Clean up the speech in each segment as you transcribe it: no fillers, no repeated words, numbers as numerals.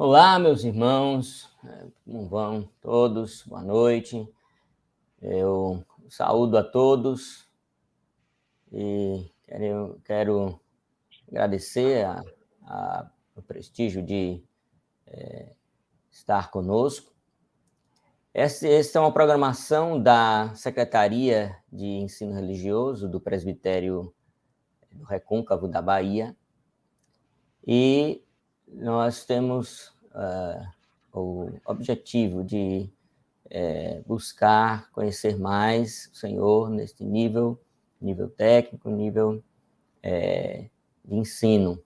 Olá, meus irmãos, como vão todos? Boa noite. Eu saúdo a todos e quero agradecer o prestígio de estar conosco. Essa é uma programação da Secretaria de Ensino Religioso do Presbitério do Recôncavo da Bahia e nós temos o objetivo de buscar conhecer mais o Senhor neste nível técnico, nível de ensino.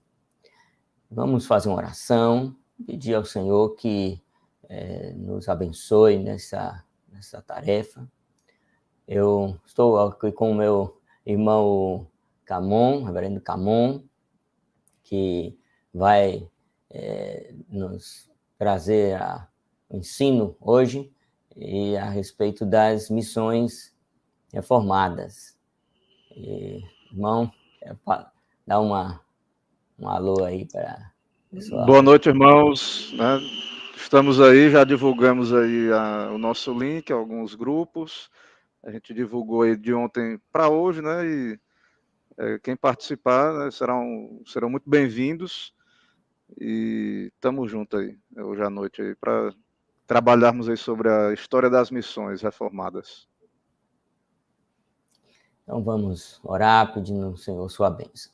Vamos fazer uma oração, pedir ao Senhor que nos abençoe nessa tarefa. Eu estou aqui com o meu irmão Camon, reverendo Camon, que vai nos trazer o ensino hoje e a respeito das missões reformadas. Irmão, dá um alô aí para o pessoal. Boa noite, irmãos. Estamos aí, já divulgamos aí o nosso link, alguns grupos. A gente divulgou aí de ontem para hoje, né? E quem participar, né, serão muito bem-vindos. E estamos juntos aí, hoje à noite, aí, para trabalharmos aí sobre a história das missões reformadas. Então vamos orar pedindo ao Senhor sua bênção.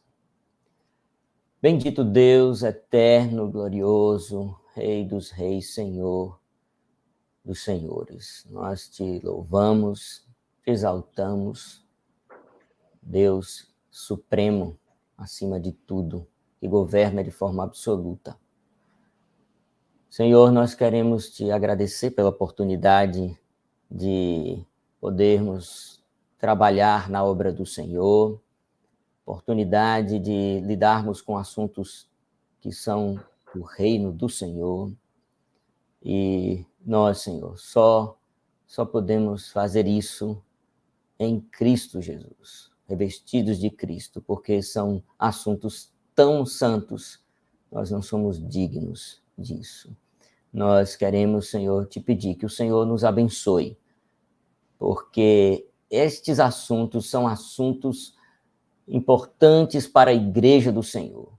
Bendito Deus, eterno, glorioso, Rei dos reis, Senhor dos senhores. Nós te louvamos, te exaltamos, Deus supremo, acima de tudo, que governa de forma absoluta. Senhor, nós queremos te agradecer pela oportunidade de podermos trabalhar na obra do Senhor, oportunidade de lidarmos com assuntos que são do reino do Senhor. E nós, Senhor, só podemos fazer isso em Cristo Jesus, revestidos de Cristo, porque são assuntos tão santos, nós não somos dignos disso. Nós queremos, Senhor, te pedir que o Senhor nos abençoe, porque estes assuntos são assuntos importantes para a igreja do Senhor,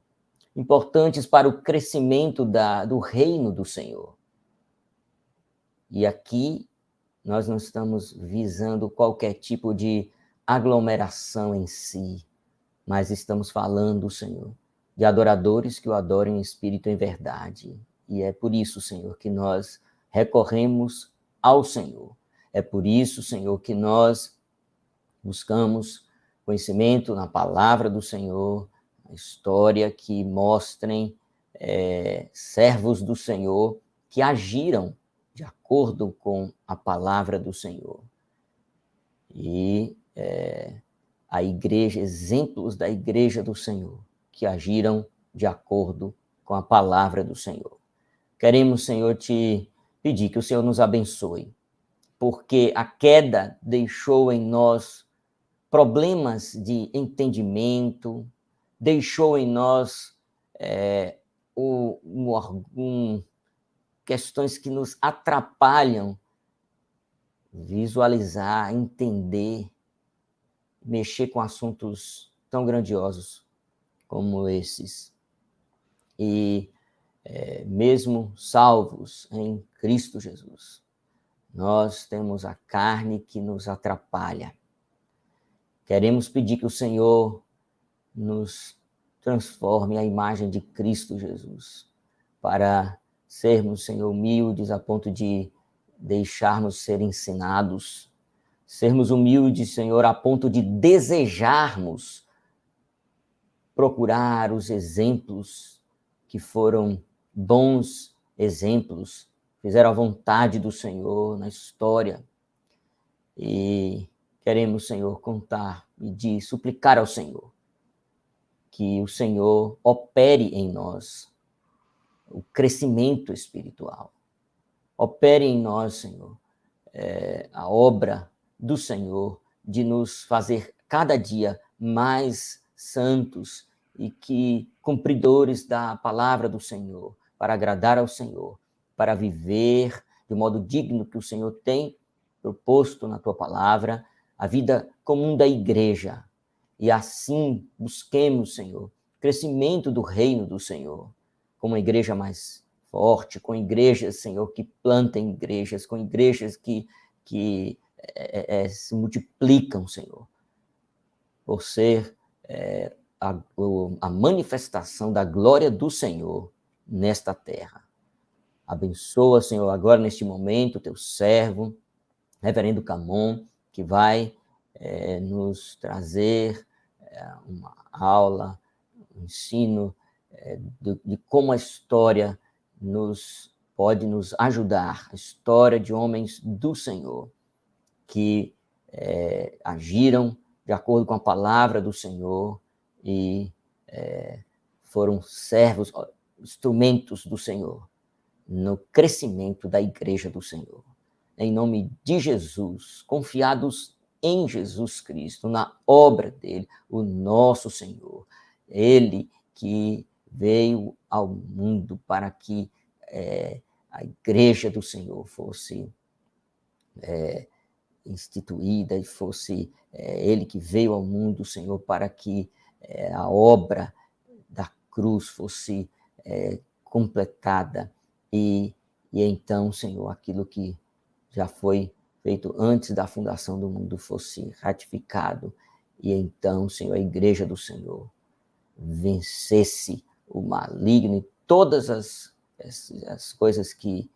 importantes para o crescimento do reino do Senhor. E aqui nós não estamos visando qualquer tipo de aglomeração em si, mas estamos falando, Senhor, de adoradores que o adorem em espírito e em verdade. E é por isso, Senhor, que nós recorremos ao Senhor. É por isso, Senhor, que nós buscamos conhecimento na palavra do Senhor, a história que mostrem servos do Senhor que agiram de acordo com a palavra do Senhor. E a igreja, exemplos da igreja do Senhor, que agiram de acordo com a palavra do Senhor. Queremos, Senhor, te pedir que o Senhor nos abençoe, porque a queda deixou em nós problemas de entendimento, deixou em nós questões que nos atrapalham visualizar, entender, mexer com assuntos tão grandiosos como esses. E mesmo salvos em Cristo Jesus, nós temos a carne que nos atrapalha. Queremos pedir que o Senhor nos transforme à imagem de Cristo Jesus, para sermos, Senhor, humildes a ponto de deixarmos ser ensinados, sermos humildes, Senhor, a ponto de desejarmos procurar os exemplos que foram bons exemplos, fizeram a vontade do Senhor na história. E queremos, Senhor, contar e suplicar ao Senhor que o Senhor opere em nós o crescimento espiritual. Opere em nós, Senhor, a obra do Senhor de nos fazer cada dia mais santos e que cumpridores da palavra do Senhor, para agradar ao Senhor, para viver de modo digno que o Senhor tem proposto na tua palavra, a vida comum da igreja. E assim busquemos, Senhor, crescimento do reino do Senhor, com uma igreja mais forte, com igrejas, Senhor, que plantem igrejas, com igrejas que se multiplicam, Senhor, por ser a manifestação da glória do Senhor nesta terra. Abençoa, Senhor, agora neste momento, teu servo, reverendo Camon, que vai nos trazer uma aula, um ensino de como a história pode nos ajudar, a história de homens do Senhor, que agiram de acordo com a palavra do Senhor e foram servos, instrumentos do Senhor, no crescimento da igreja do Senhor. Em nome de Jesus, confiados em Jesus Cristo, na obra dele, o nosso Senhor. Ele que veio ao mundo para que a igreja do Senhor fosse instituída e fosse ele que veio ao mundo, Senhor, para que a obra da cruz fosse completada e então, Senhor, aquilo que já foi feito antes da fundação do mundo fosse ratificado e então, Senhor, a igreja do Senhor vencesse o maligno e todas as coisas que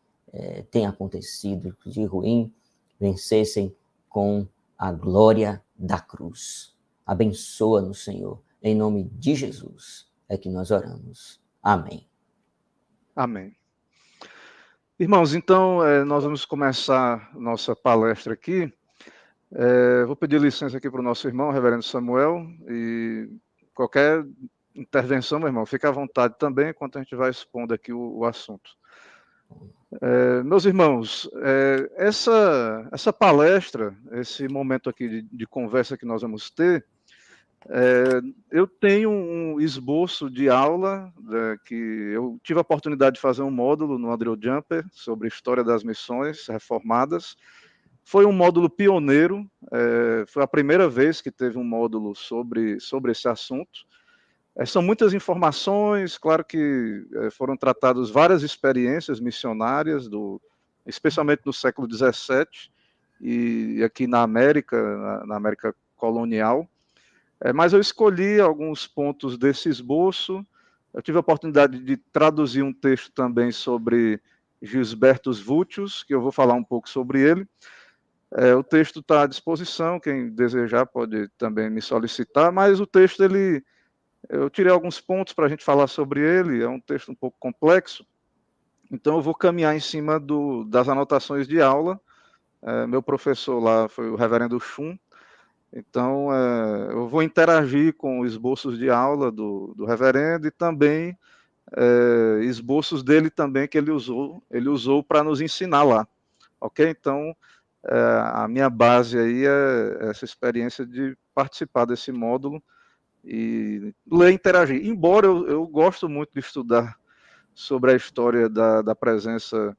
têm acontecido de ruim, vencessem com a glória da cruz. Abençoa-nos, Senhor, em nome de Jesus é que nós oramos. Amém. Amém. Irmãos, então nós vamos começar nossa palestra aqui. Vou pedir licença aqui para o nosso irmão, reverendo Samuel, e qualquer intervenção, meu irmão, fique à vontade também, enquanto a gente vai expondo aqui o assunto. Meus irmãos, essa palestra, esse momento aqui de conversa que nós vamos ter, eu tenho um esboço de aula que eu tive a oportunidade de fazer um módulo no Adriel Jumper sobre história das missões reformadas. Foi um módulo pioneiro, foi a primeira vez que teve um módulo sobre esse assunto. São muitas informações, claro que foram tratadas várias experiências missionárias, especialmente no século XVII e aqui na América colonial. Mas eu escolhi alguns pontos desse esboço. Eu tive a oportunidade de traduzir um texto também sobre Gisbertus Vultius, que eu vou falar um pouco sobre ele. O texto está à disposição, quem desejar pode também me solicitar, mas o texto, eu tirei alguns pontos para a gente falar sobre ele, é um texto um pouco complexo, então eu vou caminhar em cima das anotações de aula. Meu professor lá foi o reverendo Chum, então eu vou interagir com esboços de aula do reverendo e também esboços dele também que ele usou para nos ensinar lá, ok? Então, a minha base aí é essa experiência de participar desse módulo e ler e interagir. Embora eu gosto muito de estudar sobre a história da presença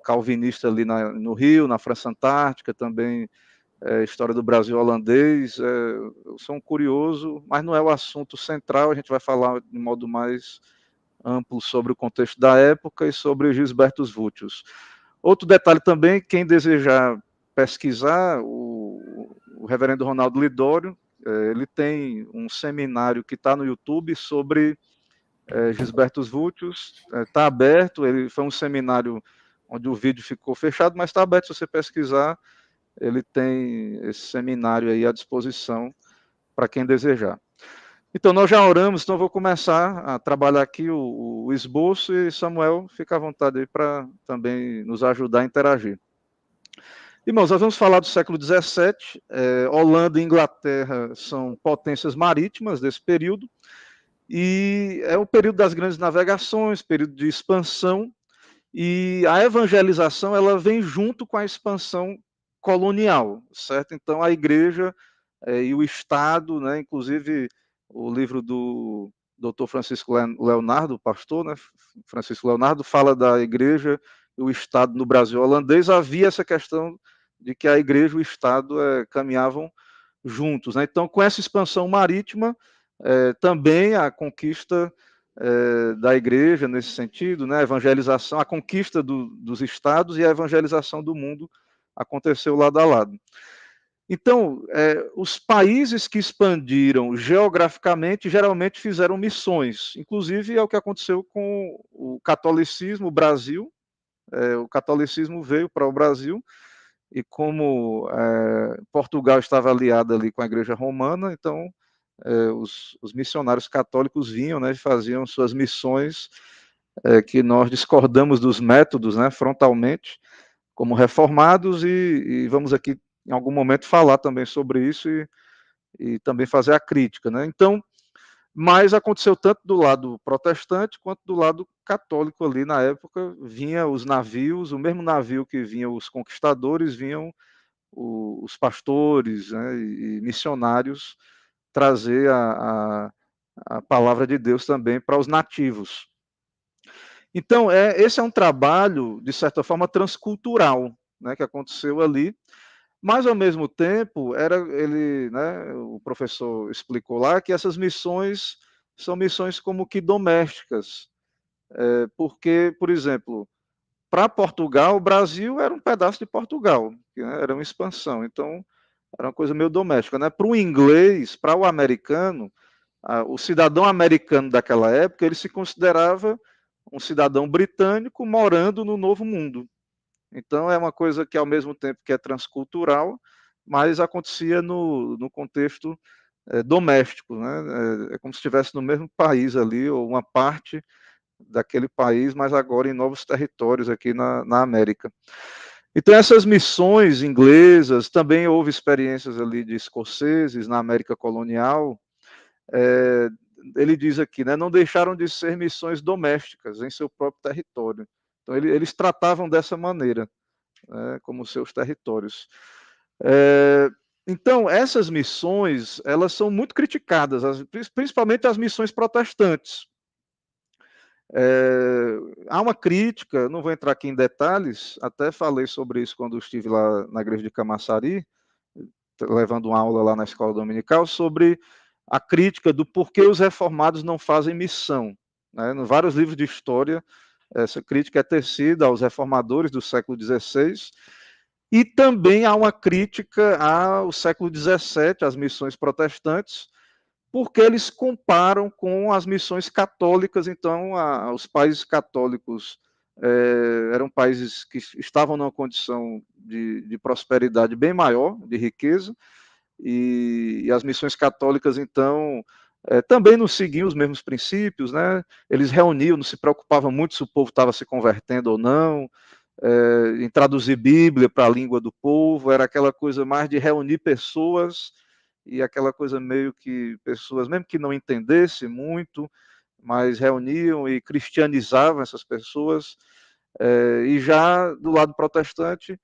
calvinista ali no Rio, na França Antártica, também história do Brasil holandês. Eu sou um curioso, mas não é o assunto central, a gente vai falar de modo mais amplo sobre o contexto da época e sobre Gisbertus Vultius. Outro detalhe também, quem desejar pesquisar, o reverendo Ronaldo Lidório, ele tem um seminário que está no YouTube sobre Gisbertus Vultius, está aberto, ele foi um seminário onde o vídeo ficou fechado, mas está aberto, se você pesquisar, ele tem esse seminário aí à disposição para quem desejar. Então, nós já oramos, então eu vou começar a trabalhar aqui o esboço e Samuel, fica à vontade aí para também nos ajudar a interagir. Irmãos, nós vamos falar do século XVII. Holanda e Inglaterra são potências marítimas desse período, e é o período das grandes navegações, período de expansão, e a evangelização ela vem junto com a expansão colonial, certo? Então, a igreja e o Estado, né, inclusive o livro do doutor Francisco Leonardo, pastor, né, Francisco Leonardo, fala da igreja e o Estado no Brasil holandês, havia essa questão de que a igreja e o Estado caminhavam juntos, né? Então, com essa expansão marítima, também a conquista da igreja nesse sentido, né? A evangelização, a conquista dos estados e a evangelização do mundo aconteceu lado a lado. Então, os países que expandiram geograficamente geralmente fizeram missões, inclusive é o que aconteceu com o catolicismo, o Brasil. O catolicismo veio para o Brasil e como Portugal estava aliada ali com a Igreja Romana, então os missionários católicos vinham, né, e faziam suas missões, que nós discordamos dos métodos, né, frontalmente, como reformados, e vamos aqui em algum momento falar também sobre isso e também fazer a crítica, né? Então, mas aconteceu tanto do lado protestante quanto do lado católico ali na época, vinha os navios, o mesmo navio que vinham os conquistadores, vinham os pastores, né, e missionários trazer a palavra de Deus também para os nativos. Então, esse é um trabalho, de certa forma, transcultural, né, que aconteceu ali, mas, ao mesmo tempo, né, o professor explicou lá que essas missões são missões como que domésticas, porque, por exemplo, para Portugal, o Brasil era um pedaço de Portugal, né, era uma expansão, então era uma coisa meio doméstica, né? Para o inglês, para o americano, o cidadão americano daquela época, ele se considerava um cidadão britânico morando no Novo Mundo. Então é uma coisa que, ao mesmo tempo que é transcultural, mas acontecia no contexto doméstico, né? É como se estivesse no mesmo país ali, ou uma parte daquele país, mas agora em novos territórios aqui na América. Então essas missões inglesas, também houve experiências ali de escoceses na América colonial, ele diz aqui, né, não deixaram de ser missões domésticas em seu próprio território. Então eles tratavam dessa maneira, né, como seus territórios. Então essas missões, elas são muito criticadas, principalmente as missões protestantes. Há uma crítica, não vou entrar aqui em detalhes, até falei sobre isso quando estive lá na igreja de Camaçari, levando uma aula lá na escola dominical, sobre a crítica do porquê os reformados não fazem missão. Né? Em vários livros de história, essa crítica é tecida aos reformadores do século XVI, e também há uma crítica ao século XVII, às missões protestantes, porque eles comparam com as missões católicas. Então, os países católicos eram países que estavam numa condição de prosperidade bem maior, de riqueza, e as missões católicas, então, também não seguiam os mesmos princípios, né? Eles reuniam, não se preocupavam muito se o povo estava se convertendo ou não, em traduzir Bíblia para a língua do povo, era aquela coisa mais de reunir pessoas, e aquela coisa meio que pessoas, mesmo que não entendessem muito, mas reuniam e cristianizavam essas pessoas, e já do lado protestante,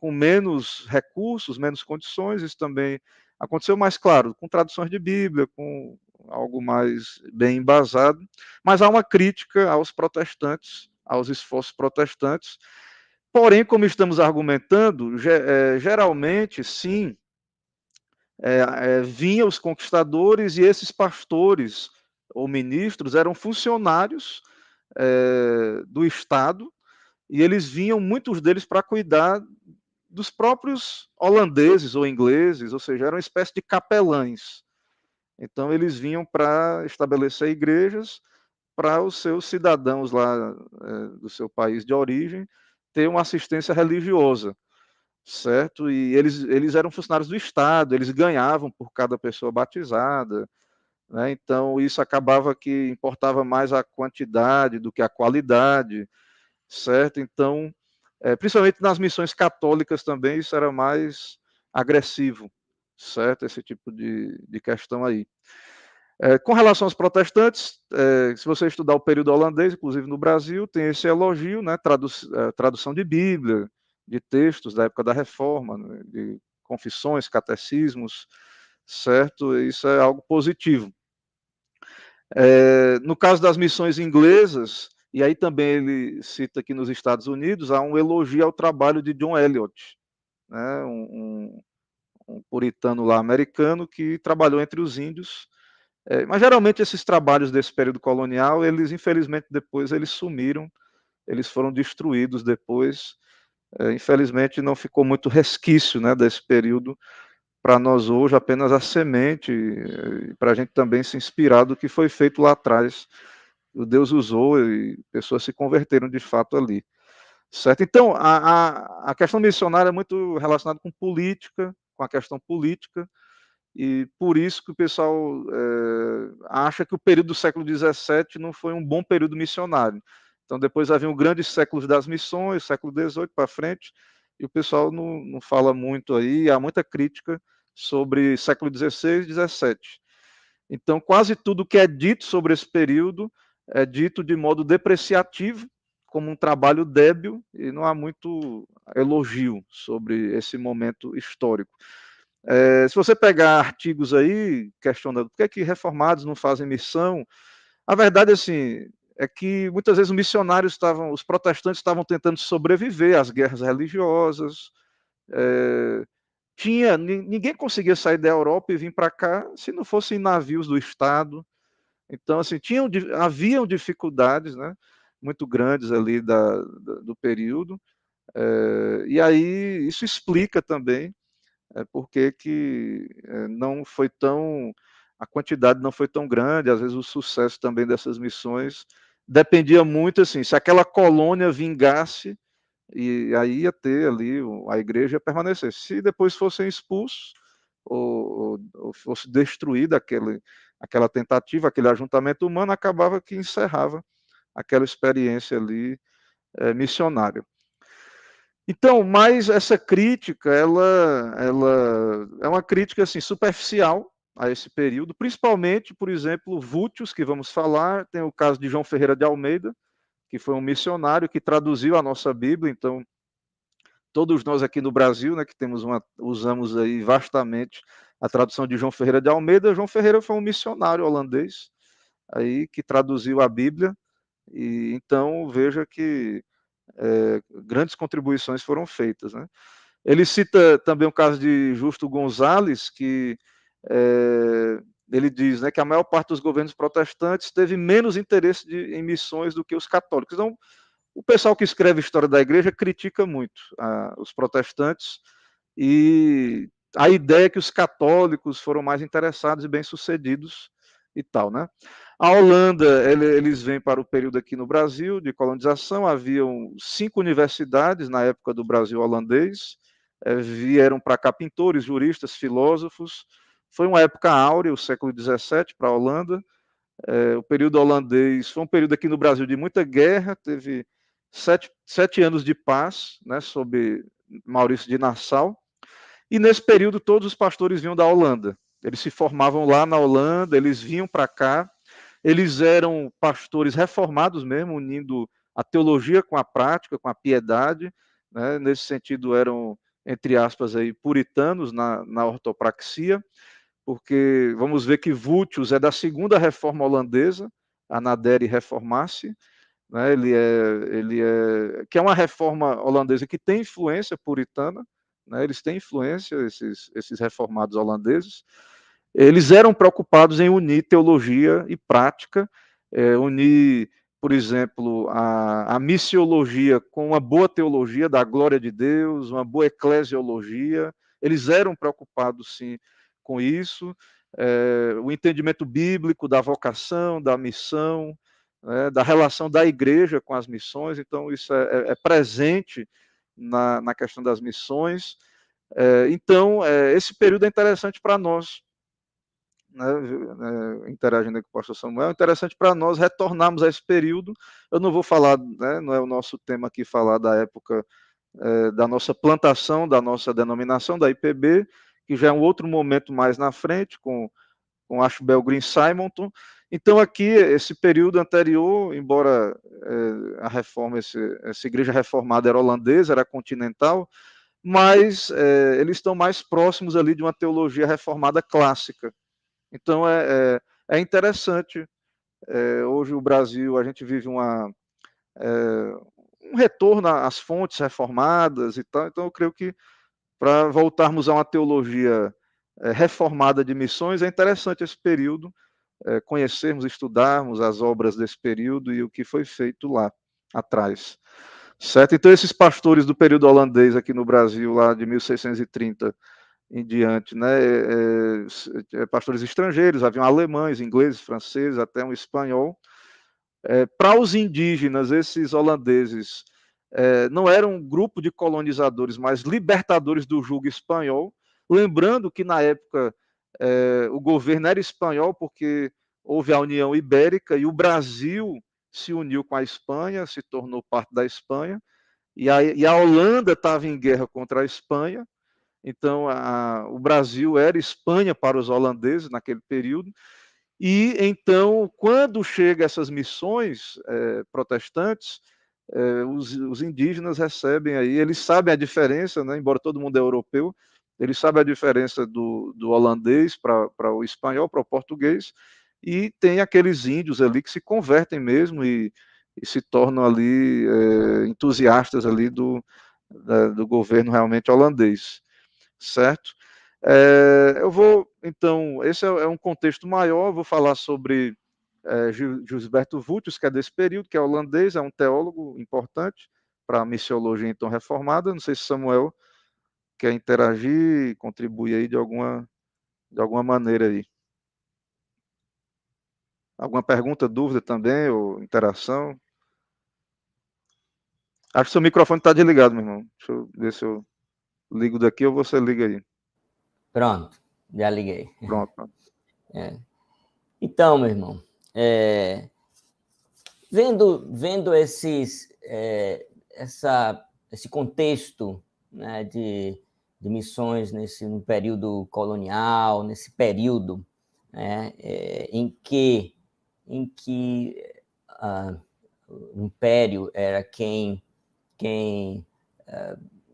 com menos recursos, menos condições, isso também aconteceu, mais claro, com traduções de Bíblia, com algo mais bem embasado, mas há uma crítica aos protestantes, aos esforços protestantes, porém, como estamos argumentando, geralmente, sim, vinham os conquistadores, e esses pastores ou ministros eram funcionários do Estado, e eles vinham, muitos deles, para cuidar dos próprios holandeses ou ingleses, ou seja, eram uma espécie de capelães. Então eles vinham para estabelecer igrejas para os seus cidadãos lá do seu país de origem ter uma assistência religiosa, certo? E eles eram funcionários do Estado, eles ganhavam por cada pessoa batizada, né? Então isso acabava que importava mais a quantidade do que a qualidade, certo? Então, principalmente nas missões católicas também, isso era mais agressivo, certo? Esse tipo de questão aí. Com relação aos protestantes, se você estudar o período holandês, inclusive no Brasil, tem esse elogio, né? Tradução de Bíblia, de textos da época da Reforma, né? De confissões, catecismos, certo? Isso é algo positivo. No caso das missões inglesas, e aí também ele cita aqui nos Estados Unidos, há um elogio ao trabalho de John Eliot, né, um puritano lá americano que trabalhou entre os índios. Mas geralmente esses trabalhos desse período colonial, eles infelizmente depois eles sumiram, eles foram destruídos depois. Infelizmente não ficou muito resquício, né, desse período para nós hoje, apenas a semente, para a gente também se inspirar do que foi feito lá atrás. O Deus usou e pessoas se converteram de fato ali. Certo? Então, a questão missionária é muito relacionada com política, com a questão política, e por isso que o pessoal acha que o período do século XVII não foi um bom período missionário. Então, depois havia um grande século das missões, século XVIII para frente, e o pessoal não fala muito aí, há muita crítica sobre século XVI e XVII. Então, quase tudo que é dito sobre esse período é dito de modo depreciativo, como um trabalho débil, e não há muito elogio sobre esse momento histórico. Se você pegar artigos aí, questionando por que reformados não fazem missão, a verdade, assim, é que muitas vezes os protestantes estavam tentando sobreviver às guerras religiosas, ninguém conseguia sair da Europa e vir para cá se não fossem navios do Estado. Então, assim, haviam dificuldades, né, muito grandes ali do período, e aí isso explica também por que não foi tão, a quantidade não foi tão grande, às vezes o sucesso também dessas missões dependia muito, assim, se aquela colônia vingasse, e aí ia ter ali, a igreja ia permanecer. Se depois fossem expulsos, ou fosse destruída aquela tentativa, aquele ajuntamento humano, acabava que encerrava aquela experiência ali missionária. Então, mas essa crítica, ela é uma crítica assim superficial a esse período, principalmente, por exemplo, Vultius, que vamos falar, tem o caso de João Ferreira de Almeida, que foi um missionário que traduziu a nossa Bíblia. Então, todos nós aqui no Brasil, né, que usamos aí vastamente a tradução de João Ferreira de Almeida. João Ferreira foi um missionário holandês aí que traduziu a Bíblia, e então veja que grandes contribuições foram feitas, né? Ele cita também o caso de Justo Gonzalez, que ele diz, né, que a maior parte dos governos protestantes teve menos interesse em missões do que os católicos. Então, o pessoal que escreve história da igreja critica muito os protestantes, e a ideia é que os católicos foram mais interessados e bem-sucedidos e tal, né? A Holanda, eles vêm para o período aqui no Brasil de colonização. Haviam 5 universidades na época do Brasil holandês, vieram para cá pintores, juristas, filósofos. Foi uma época áurea, o século XVII, para a Holanda. O período holandês foi um período aqui no Brasil de muita guerra, teve 7 anos de paz, né, sob Maurício de Nassau, e nesse período todos os pastores vinham da Holanda. Eles se formavam lá na Holanda, eles vinham para cá, eles eram pastores reformados mesmo, unindo a teologia com a prática, com a piedade, né? Nesse sentido eram, entre aspas, aí, puritanos na ortopraxia, porque vamos ver que Vultius é da segunda reforma holandesa, a Nadere Reformatie, né? Que é uma reforma holandesa que tem influência puritana, né? Eles têm influência, esses reformados holandeses. Eles eram preocupados em unir teologia e prática, unir, por exemplo, a missiologia com uma boa teologia da glória de Deus, uma boa eclesiologia. Eles eram preocupados, sim, com isso. O entendimento bíblico da vocação, da missão, né, da relação da igreja com as missões. Então, isso é presente na questão das missões. Então, esse período é interessante para nós, né, interagindo com o pastor Samuel, é interessante para nós retornarmos a esse período. Eu não vou falar, né, não é o nosso tema aqui falar da época da nossa plantação, da nossa denominação, da IPB, que já é um outro momento mais na frente, com Ashbel Green Simonton. Então, aqui, esse período anterior, embora a reforma, essa igreja reformada era holandesa, era continental, mas eles estão mais próximos ali de uma teologia reformada clássica. Então, é interessante Hoje o Brasil, a gente vive um retorno às fontes reformadas e tal, então eu creio que para voltarmos a uma teologia reformada de missões, é interessante esse período, conhecermos, estudarmos as obras desse período e o que foi feito lá atrás. Certo? Então, esses pastores do período holandês aqui no Brasil, lá de 1630 em diante, né, pastores estrangeiros, haviam alemães, ingleses, franceses, até um espanhol. Para os indígenas, esses holandeses não eram um grupo de colonizadores, mas libertadores do jugo espanhol. Lembrando que, na época, o governo era espanhol, porque houve a União Ibérica e o Brasil se uniu com a Espanha, se tornou parte da Espanha, e a Holanda estava em guerra contra a Espanha. Então, o Brasil era Espanha para os holandeses naquele período. E então, quando chegam essas missões protestantes, os indígenas recebem aí, eles sabem a diferença, né, embora todo mundo é europeu, eles sabem a diferença do holandês para o espanhol, para o português, e tem aqueles índios ali que se convertem mesmo e se tornam ali entusiastas ali do governo realmente holandês, certo? Eu vou, então, esse é um contexto maior, vou falar sobre Gilberto Vultius, que é desse período, que é holandês, é um teólogo importante para a missiologia então reformada. Não sei se Samuel quer interagir, contribuir aí de alguma maneira aí. Alguma pergunta, dúvida também, ou interação? Acho que seu microfone está desligado, meu irmão. Deixa eu ver se eu ligo daqui ou você liga aí. Pronto, já liguei. Pronto. Então, meu irmão, vendo esse contexto, né, de missões no período colonial, nesse período, né, em que o império era quem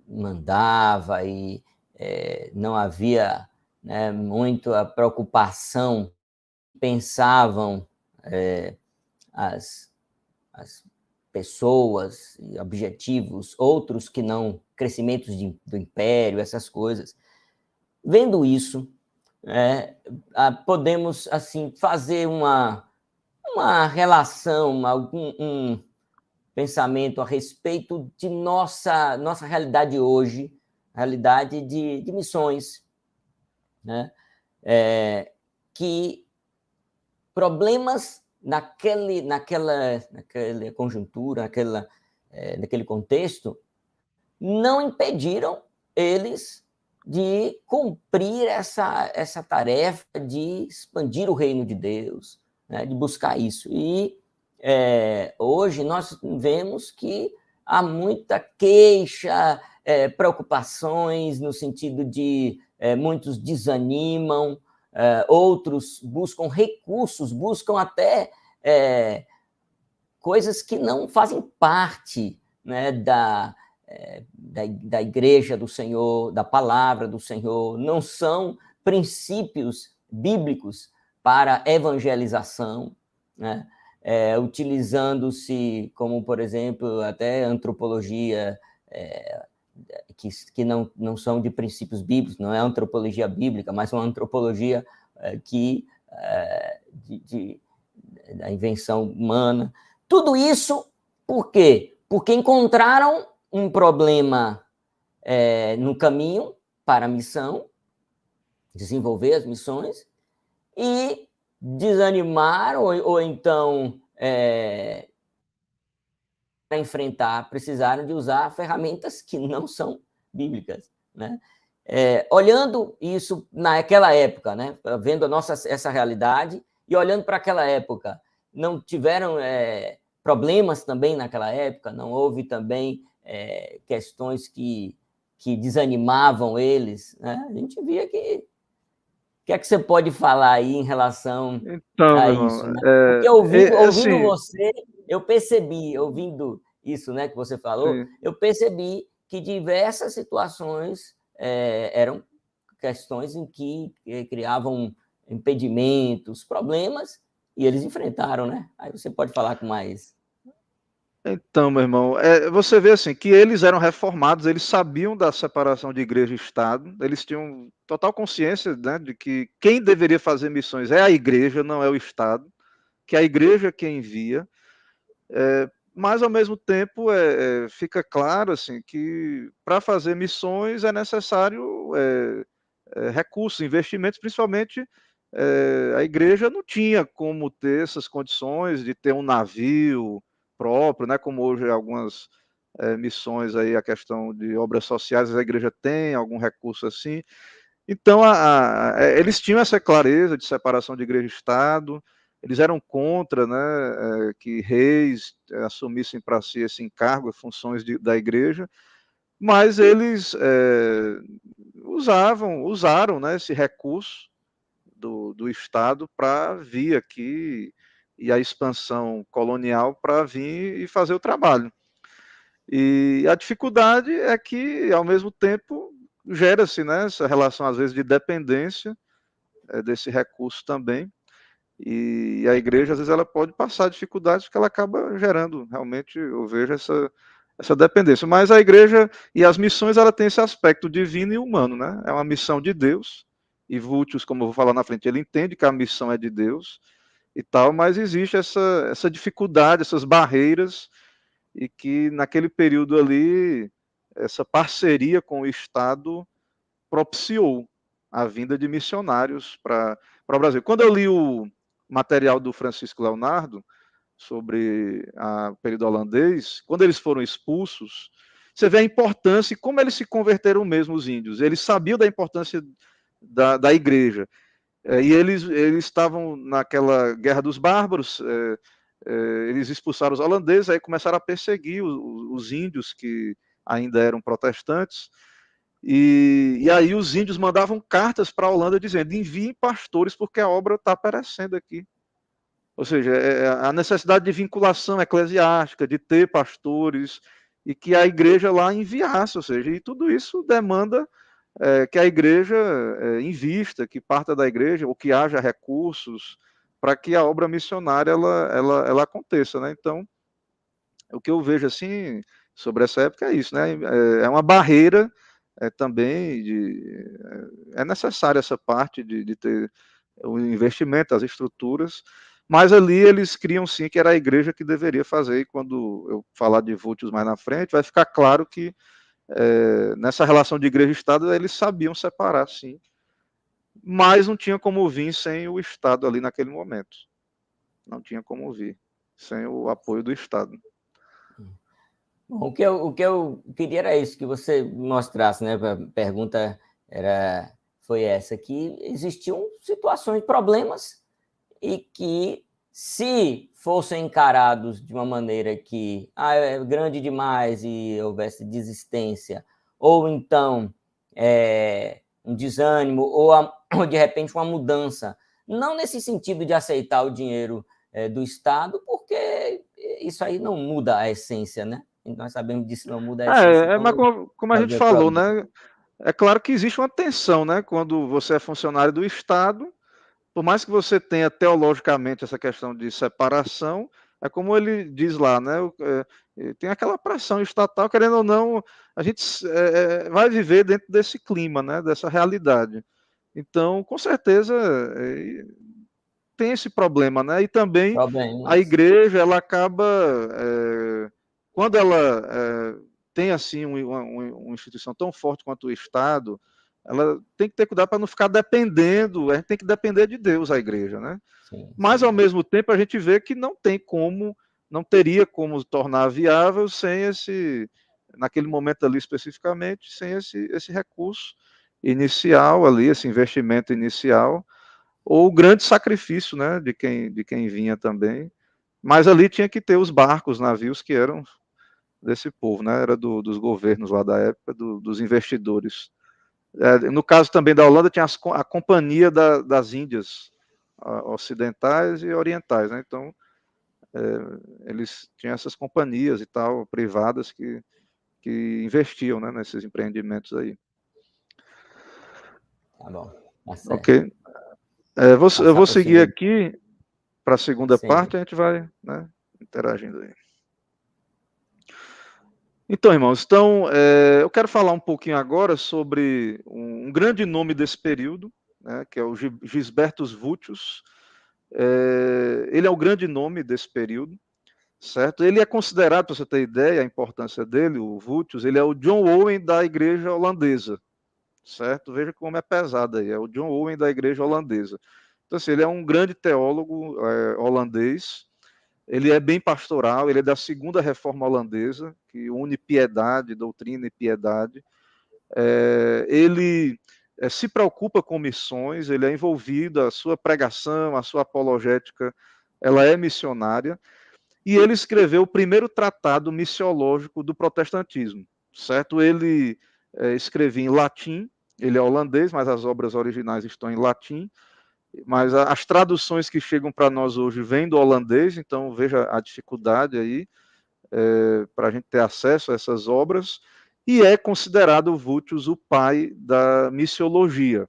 mandava e não havia, né, muito a preocupação, pensavam as pessoas e objetivos, outros que não crescimentos do império, essas coisas. Vendo isso, podemos assim fazer uma relação, um pensamento a respeito de nossa realidade hoje, realidade de missões, né? Que problemas naquela conjuntura, naquele contexto, não impediram eles de cumprir essa tarefa de expandir o reino de Deus, né, de buscar isso. E hoje nós vemos que há muita queixa, preocupações, no sentido de muitos desanimam, outros buscam recursos, buscam até coisas que não fazem parte, né, da igreja do Senhor, da palavra do Senhor, não são princípios bíblicos para evangelização, né? Utilizando-se como, por exemplo, até antropologia, que não são de princípios bíblicos, não é antropologia bíblica, mas uma antropologia da invenção humana. Tudo isso por quê? Porque encontraram um problema no caminho para a missão, desenvolver as missões, e desanimaram, ou então, para enfrentar, precisaram de usar ferramentas que não são bíblicas, né? Olhando isso naquela época, né? Vendo essa realidade e olhando para aquela época, não tiveram problemas também naquela época? Não houve também questões que desanimavam eles, né? A gente via que... O que é que você pode falar aí em relação Então, a meu isso, irmão, né? Porque ouvindo assim, você, eu percebi, ouvindo isso, né, que você falou, sim. eu percebi que diversas situações eram questões em que criavam impedimentos, problemas e eles enfrentaram, né? Aí você pode falar com mais. Então, meu irmão, você vê assim que eles eram reformados, eles sabiam da separação de igreja e Estado, eles tinham total consciência, né, de que quem deveria fazer missões é a igreja, não é o Estado, que a igreja é quem envia. Mas ao mesmo tempo fica claro assim que para fazer missões é necessário recursos, investimentos, principalmente a igreja não tinha como ter essas condições de ter um navio próprio, né? Como hoje algumas missões aí, a questão de obras sociais, a igreja tem algum recurso assim. Então, eles tinham essa clareza de separação de igreja e Estado, eles eram contra, né, que reis assumissem para si esse encargo, funções da igreja, mas eles usaram, né, esse recurso do Estado para vir aqui e a expansão colonial para vir e fazer o trabalho. E a dificuldade é que, ao mesmo tempo, gera-se, né, essa relação, às vezes, de dependência desse recurso também. E a igreja, às vezes, ela pode passar dificuldades porque ela acaba gerando, realmente, eu vejo essa dependência. Mas a igreja e as missões, ela tem esse aspecto divino e humano, né? É uma missão de Deus, e Vultius, como eu vou falar na frente, ele entende que a missão é de Deus e tal, mas existe essa dificuldade, essas barreiras, e que naquele período ali, essa parceria com o Estado propiciou a vinda de missionários para o Brasil. Quando eu li o material do Francisco Leonardo sobre o período holandês, quando eles foram expulsos, você vê a importância e como eles se converteram mesmo, os índios. Eles sabiam da importância da igreja. E eles estavam naquela Guerra dos Bárbaros, eles expulsaram os holandeses, aí começaram a perseguir os índios que ainda eram protestantes, e aí os índios mandavam cartas para a Holanda dizendo: enviem pastores porque a obra está perecendo aqui. Ou seja, a necessidade de vinculação eclesiástica, de ter pastores, e que a igreja lá enviasse, ou seja, e tudo isso demanda que a igreja invista, que parta da igreja, ou que haja recursos para que a obra missionária ela aconteça, né? Então, o que eu vejo assim sobre essa época é isso, né? É uma barreira também é necessária essa parte de ter o investimento, as estruturas, mas ali eles criam sim que era a igreja que deveria fazer, e quando eu falar de Vultius mais na frente, vai ficar claro que nessa relação de igreja e Estado eles sabiam separar sim, mas não tinha como vir sem o Estado ali naquele momento, não tinha como vir sem o apoio do Estado. Bom, o que eu queria era isso, que você mostrasse, né? A pergunta foi essa, que existiam situações, problemas, e que, se fossem encarados de uma maneira que é grande demais e houvesse desistência, ou então um desânimo, ou de repente uma mudança, não nesse sentido de aceitar o dinheiro do Estado, porque isso aí não muda a essência, né? Nós sabemos disso, não muda a essência. Então, Mas como a gente falou, né? É claro que existe uma tensão, né? Quando você é funcionário do Estado, por mais que você tenha teologicamente essa questão de separação, é como ele diz lá, né? Tem aquela pressão estatal, querendo ou não, a gente vai viver dentro desse clima, né? Dessa realidade. Então, com certeza, tem esse problema, né? E também a problemas. igreja, ela acaba, quando ela tem assim uma instituição tão forte quanto o Estado, ela tem que ter cuidado para não ficar dependendo, a gente tem que depender de Deus, a igreja, né? Sim, Mas, sim. ao mesmo tempo, a gente vê que não tem como, não teria como tornar viável sem naquele momento ali especificamente, sem esse recurso inicial ali, esse investimento inicial, ou o grande sacrifício, né, de quem vinha também. Mas ali tinha que ter os barcos, navios que eram desse povo, né, era dos governos lá da época, dos investidores. No caso também da Holanda, tinha a Companhia das Índias Ocidentais e Orientais, né? Então, eles tinham essas companhias e tal, privadas, que investiam, né, nesses empreendimentos aí. Tá bom, tá certo. Ok? Eu vou Passar seguir prosseguir. aqui. para a segunda Sim. parte, a gente vai, né, interagindo aí. Então, irmãos, eu quero falar um pouquinho agora sobre um grande nome desse período, né, que é o Gisbertus Vultius. Ele é o grande nome desse período, certo? Ele é considerado, para você ter ideia, a importância dele, o Vultius, ele é o John Owen da igreja holandesa, certo? Veja como é pesado aí, é o John Owen da igreja holandesa. Então, assim, ele é um grande teólogo holandês. Ele é bem pastoral, ele é da segunda reforma holandesa, que une piedade, doutrina e piedade. Ele se preocupa com missões, ele é envolvido, a sua pregação, a sua apologética, ela é missionária, e ele escreveu o primeiro tratado missiológico do protestantismo, certo? Ele escrevia em latim, ele é holandês, mas as obras originais estão em latim, mas as traduções que chegam para nós hoje vêm do holandês, então veja a dificuldade aí para a gente ter acesso a essas obras, e é considerado o Vultius o pai da missiologia.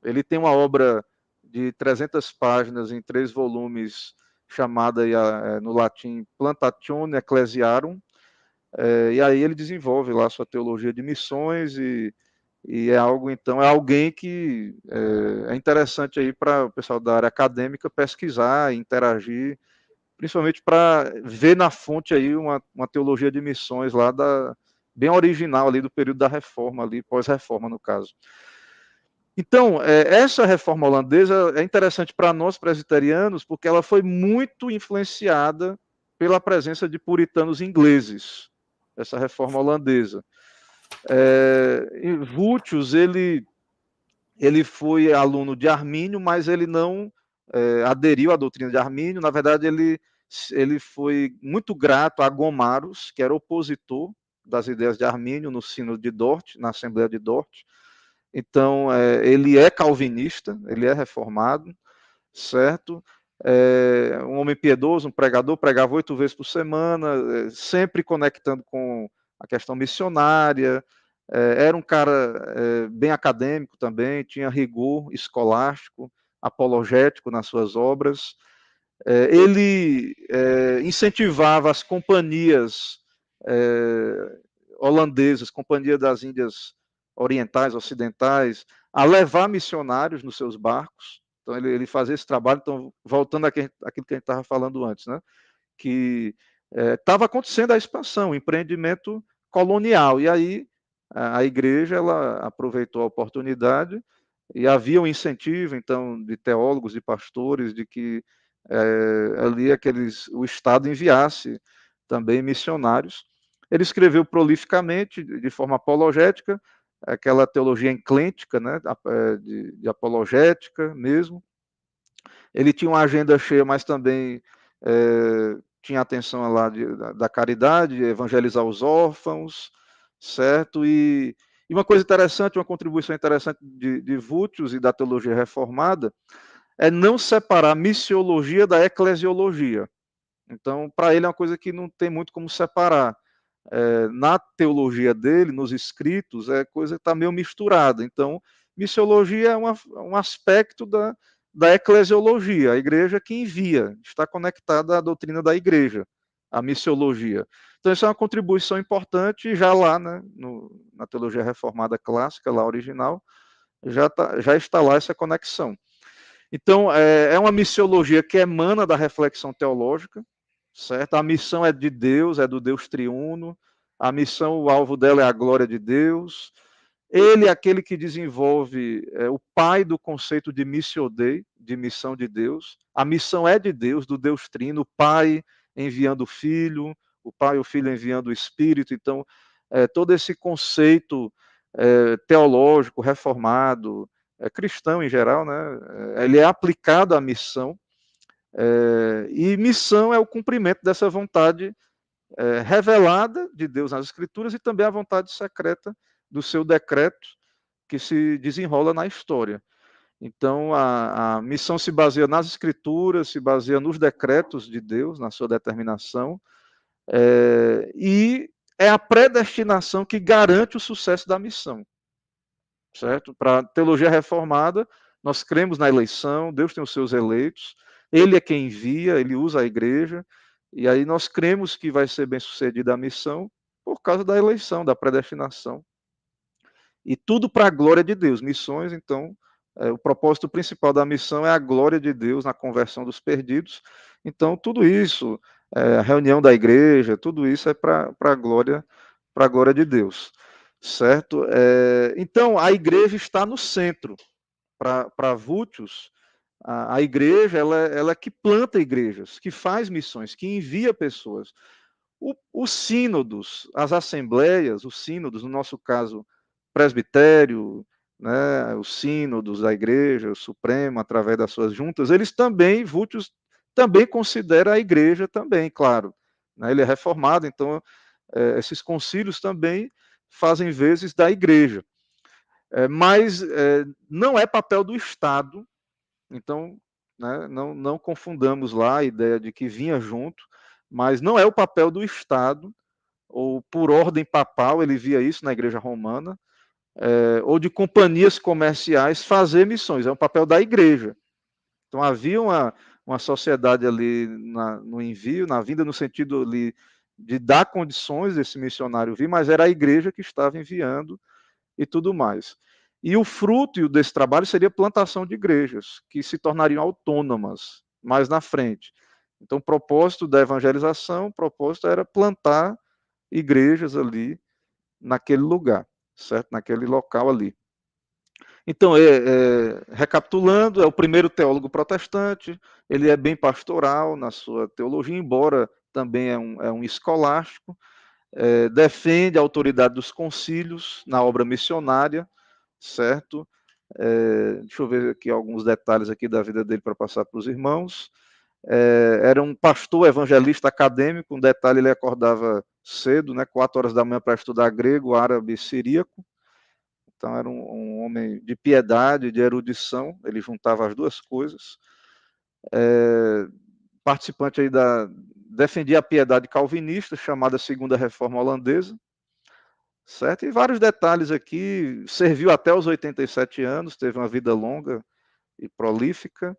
Ele tem uma obra de 300 páginas em 3 volumes, chamada no latim Plantatione Ecclesiarum, e aí ele desenvolve lá sua teologia de missões e é algo, então, é alguém que é interessante aí para o pessoal da área acadêmica pesquisar, interagir, principalmente para ver na fonte aí uma teologia de missões lá bem original ali do período da reforma, ali pós-reforma no caso. Então, essa reforma holandesa é interessante para nós presbiterianos porque ela foi muito influenciada pela presença de puritanos ingleses, essa reforma holandesa. Vultius, ele foi aluno de Armínio, mas ele não aderiu à doutrina de Armínio. Na verdade, ele foi muito grato a Gomarus, que era opositor das ideias de Armínio no Sínodo de Dort, na Assembleia de Dort. Então, ele é calvinista, ele é reformado, certo? Um homem piedoso, um pregador, pregava 8 vezes por semana, sempre conectando com a questão missionária. Era um cara bem acadêmico também, tinha rigor escolástico, apologético nas suas obras. Ele incentivava as companhias holandesas, Companhia das Índias Orientais, Ocidentais, a levar missionários nos seus barcos. Então, ele fazia esse trabalho. Então, voltando àquilo que a gente estava falando antes, né? Que estava acontecendo a expansão, o empreendimento colonial. E aí a igreja ela aproveitou a oportunidade e havia um incentivo, então, de teólogos e pastores de que ali o Estado enviasse também missionários. Ele escreveu prolificamente, de forma apologética, aquela teologia enclêntica, né, de apologética mesmo. Ele tinha uma agenda cheia, mas também tinha atenção lá da caridade, evangelizar os órfãos, certo? E uma coisa interessante, uma contribuição interessante de Vultius e da teologia reformada, é não separar a missiologia da eclesiologia. Então, para ele é uma coisa que não tem muito como separar. Na teologia dele, nos escritos, é coisa que está meio misturada. Então, missiologia é um aspecto da eclesiologia, a igreja que envia, está conectada à doutrina da igreja, a missiologia. Então, isso é uma contribuição importante, já lá, né, na teologia reformada clássica, lá original, já está lá essa conexão. Então, é uma missiologia que emana da reflexão teológica, certo? A missão é de Deus, é do Deus triuno, a missão, o alvo dela é a glória de Deus. Ele é aquele que desenvolve o pai do conceito de missio Dei, de missão de Deus. A missão é de Deus, do Deus trino, o pai enviando o filho, o pai e o filho enviando o espírito. Então, todo esse conceito teológico, reformado, cristão em geral, né? Ele é aplicado à missão, e missão é o cumprimento dessa vontade revelada de Deus nas Escrituras e também a vontade secreta do seu decreto que se desenrola na história. Então, a missão se baseia nas Escrituras, se baseia nos decretos de Deus, na sua determinação, e é a predestinação que garante o sucesso da missão. Certo? Para a teologia reformada, nós cremos na eleição, Deus tem os seus eleitos, ele é quem envia, ele usa a igreja, e aí nós cremos que vai ser bem sucedida a missão por causa da eleição, da predestinação. E tudo para a glória de Deus. Missões, então, o propósito principal da missão é a glória de Deus na conversão dos perdidos. Então, tudo isso, a reunião da igreja, tudo isso é para a glória de Deus, certo? Então, a igreja está no centro. Para Vútios, a igreja ela é que planta igrejas, que faz missões, que envia pessoas. Os sínodos, as assembleias, os sínodos, no nosso caso, presbitério, né, os sínodos da igreja, o Supremo, através das suas juntas, eles também, Vútios também considera a igreja também, claro. Né, ele é reformado, então esses concílios também fazem vezes da igreja. Mas não é papel do Estado, então né, não confundamos lá a ideia de que vinha junto, mas não é o papel do Estado, ou por ordem papal, ele via isso na igreja romana, ou de companhias comerciais fazer missões, é um papel da igreja. Então havia uma sociedade ali no envio, na vinda, no sentido ali de dar condições desse missionário vir, mas era a igreja que estava enviando e tudo mais. E o fruto desse trabalho seria a plantação de igrejas, que se tornariam autônomas mais na frente. Então, o propósito da evangelização, o propósito era plantar igrejas ali naquele lugar, certo? Naquele local ali. Então, recapitulando, é o primeiro teólogo protestante, ele é bem pastoral na sua teologia, embora também é um escolástico, defende a autoridade dos concílios na obra missionária, certo? Deixa eu ver aqui alguns detalhes aqui da vida dele para passar para os irmãos. Era um pastor evangelista acadêmico, um detalhe, ele acordava cedo, né, 4 horas da manhã para estudar grego, árabe e siríaco. Então era um homem de piedade, de erudição, ele juntava as duas coisas. Participante aí defendia a piedade calvinista, chamada Segunda Reforma Holandesa, certo? E vários detalhes aqui, serviu até os 87 anos, teve uma vida longa e prolífica.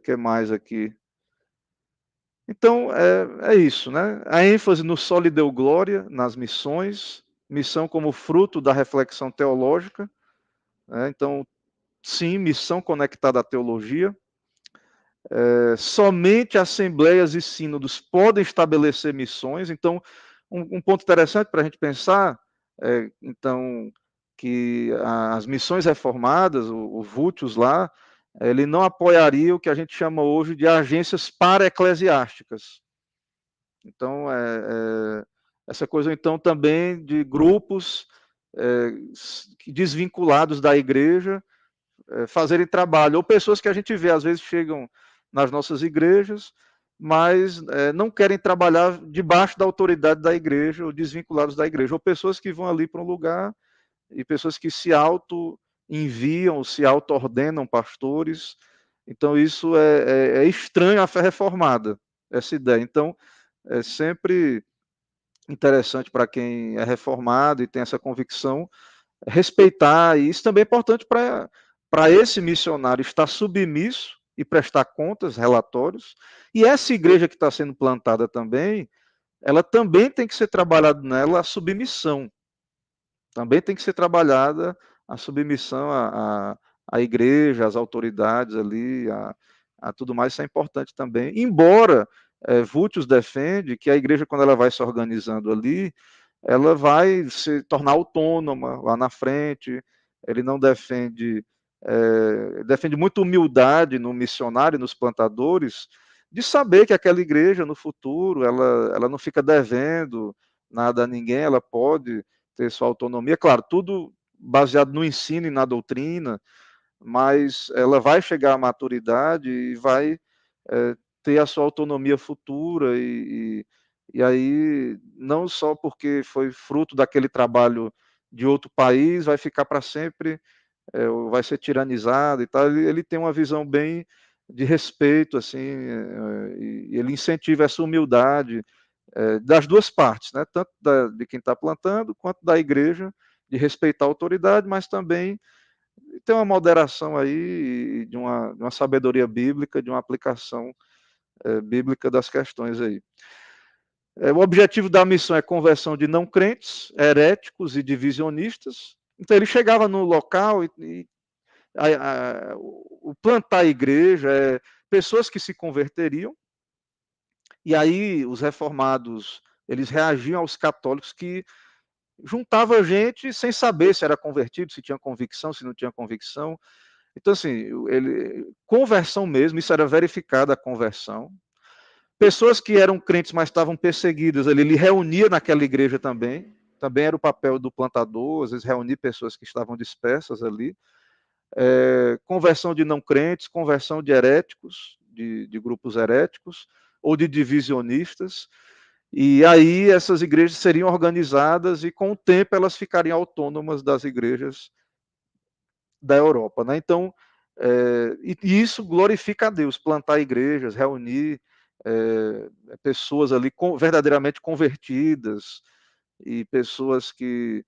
Que mais aqui? Então, é isso, né? A ênfase no só lhe deu glória nas missões, missão como fruto da reflexão teológica, né? Então, sim, missão conectada à teologia. Somente assembleias e sínodos podem estabelecer missões. Então, um ponto interessante para a gente pensar, então, que as missões reformadas, o Vútios lá, ele não apoiaria o que a gente chama hoje de agências para-eclesiásticas. Então, essa coisa, então, também de grupos desvinculados da igreja fazerem trabalho, ou pessoas que a gente vê, às vezes, chegam nas nossas igrejas, mas não querem trabalhar debaixo da autoridade da igreja, ou desvinculados da igreja, ou pessoas que vão ali para um lugar, e pessoas que se auto-enviam, se auto-ordenam pastores. Então, isso é estranho à fé reformada, essa ideia. Então, é sempre interessante para quem é reformado e tem essa convicção, respeitar, e isso também é importante para esse missionário estar submisso e prestar contas, relatórios, e essa igreja que está sendo plantada também, ela também tem que ser trabalhada nela a submissão, também tem que ser trabalhada a submissão à igreja, às autoridades ali, a tudo mais, isso é importante também, embora Vútios defende que a igreja, quando ela vai se organizando ali, ela vai se tornar autônoma lá na frente. Ele não defende, defende muita humildade no missionário, nos plantadores, de saber que aquela igreja no futuro, ela não fica devendo nada a ninguém, ela pode ter sua autonomia, claro, tudo baseado no ensino e na doutrina, mas ela vai chegar à maturidade e vai ter a sua autonomia futura e aí não só porque foi fruto daquele trabalho de outro país, vai ficar para sempre, vai ser tiranizado e tal. Ele tem uma visão bem de respeito, assim, e ele incentiva essa humildade das duas partes, né? Tanto de quem está plantando quanto da igreja, de respeitar a autoridade, mas também ter uma moderação aí, de uma sabedoria bíblica, de uma aplicação bíblica das questões aí. O objetivo da missão é conversão de não crentes, heréticos e divisionistas. Então ele chegava no local e o plantar a igreja, pessoas que se converteriam, e aí os reformados, eles reagiam aos católicos que juntava gente sem saber se era convertido, se tinha convicção, se não tinha convicção. Então, assim, conversão mesmo, isso era verificada a conversão. Pessoas que eram crentes, mas estavam perseguidas, ele reunia naquela igreja também era o papel do plantador, às vezes reunir pessoas que estavam dispersas ali. Conversão de não crentes, conversão de heréticos, de grupos heréticos, ou de divisionistas, e aí essas igrejas seriam organizadas e com o tempo elas ficariam autônomas das igrejas da Europa, né? Então, e isso glorifica a Deus, plantar igrejas, reunir pessoas ali verdadeiramente convertidas e pessoas que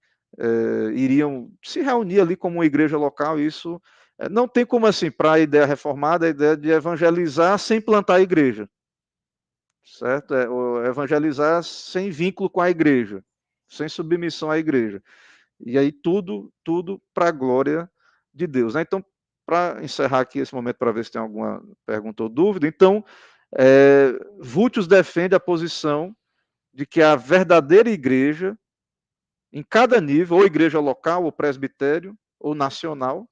iriam se reunir ali como uma igreja local. Isso não tem como, assim, para a ideia reformada, a ideia de evangelizar sem plantar a igreja, certo? Evangelizar sem vínculo com a igreja, sem submissão à igreja. E aí tudo para a glória de Deus, né? Então, para encerrar aqui esse momento, para ver se tem alguma pergunta ou dúvida, então, Vultius defende a posição de que a verdadeira igreja, em cada nível, ou igreja local, ou presbitério, ou nacional,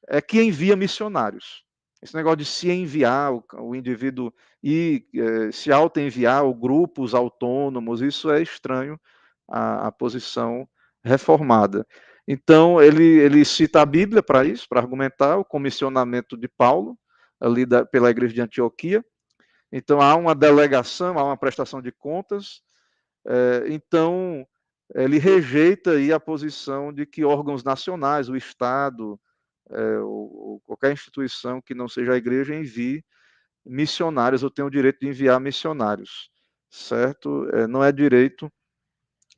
é que envia missionários. Esse negócio de se enviar, o indivíduo e se auto-enviar, ou grupos autônomos, isso é estranho à posição reformada. Então, ele cita a Bíblia para isso, para argumentar o comissionamento de Paulo, ali pela igreja de Antioquia. Então, há uma delegação, há uma prestação de contas. Então, ele rejeita aí a posição de que órgãos nacionais, o Estado, ou qualquer instituição que não seja a igreja, envie missionários, ou tenha o direito de enviar missionários, certo? Não é direito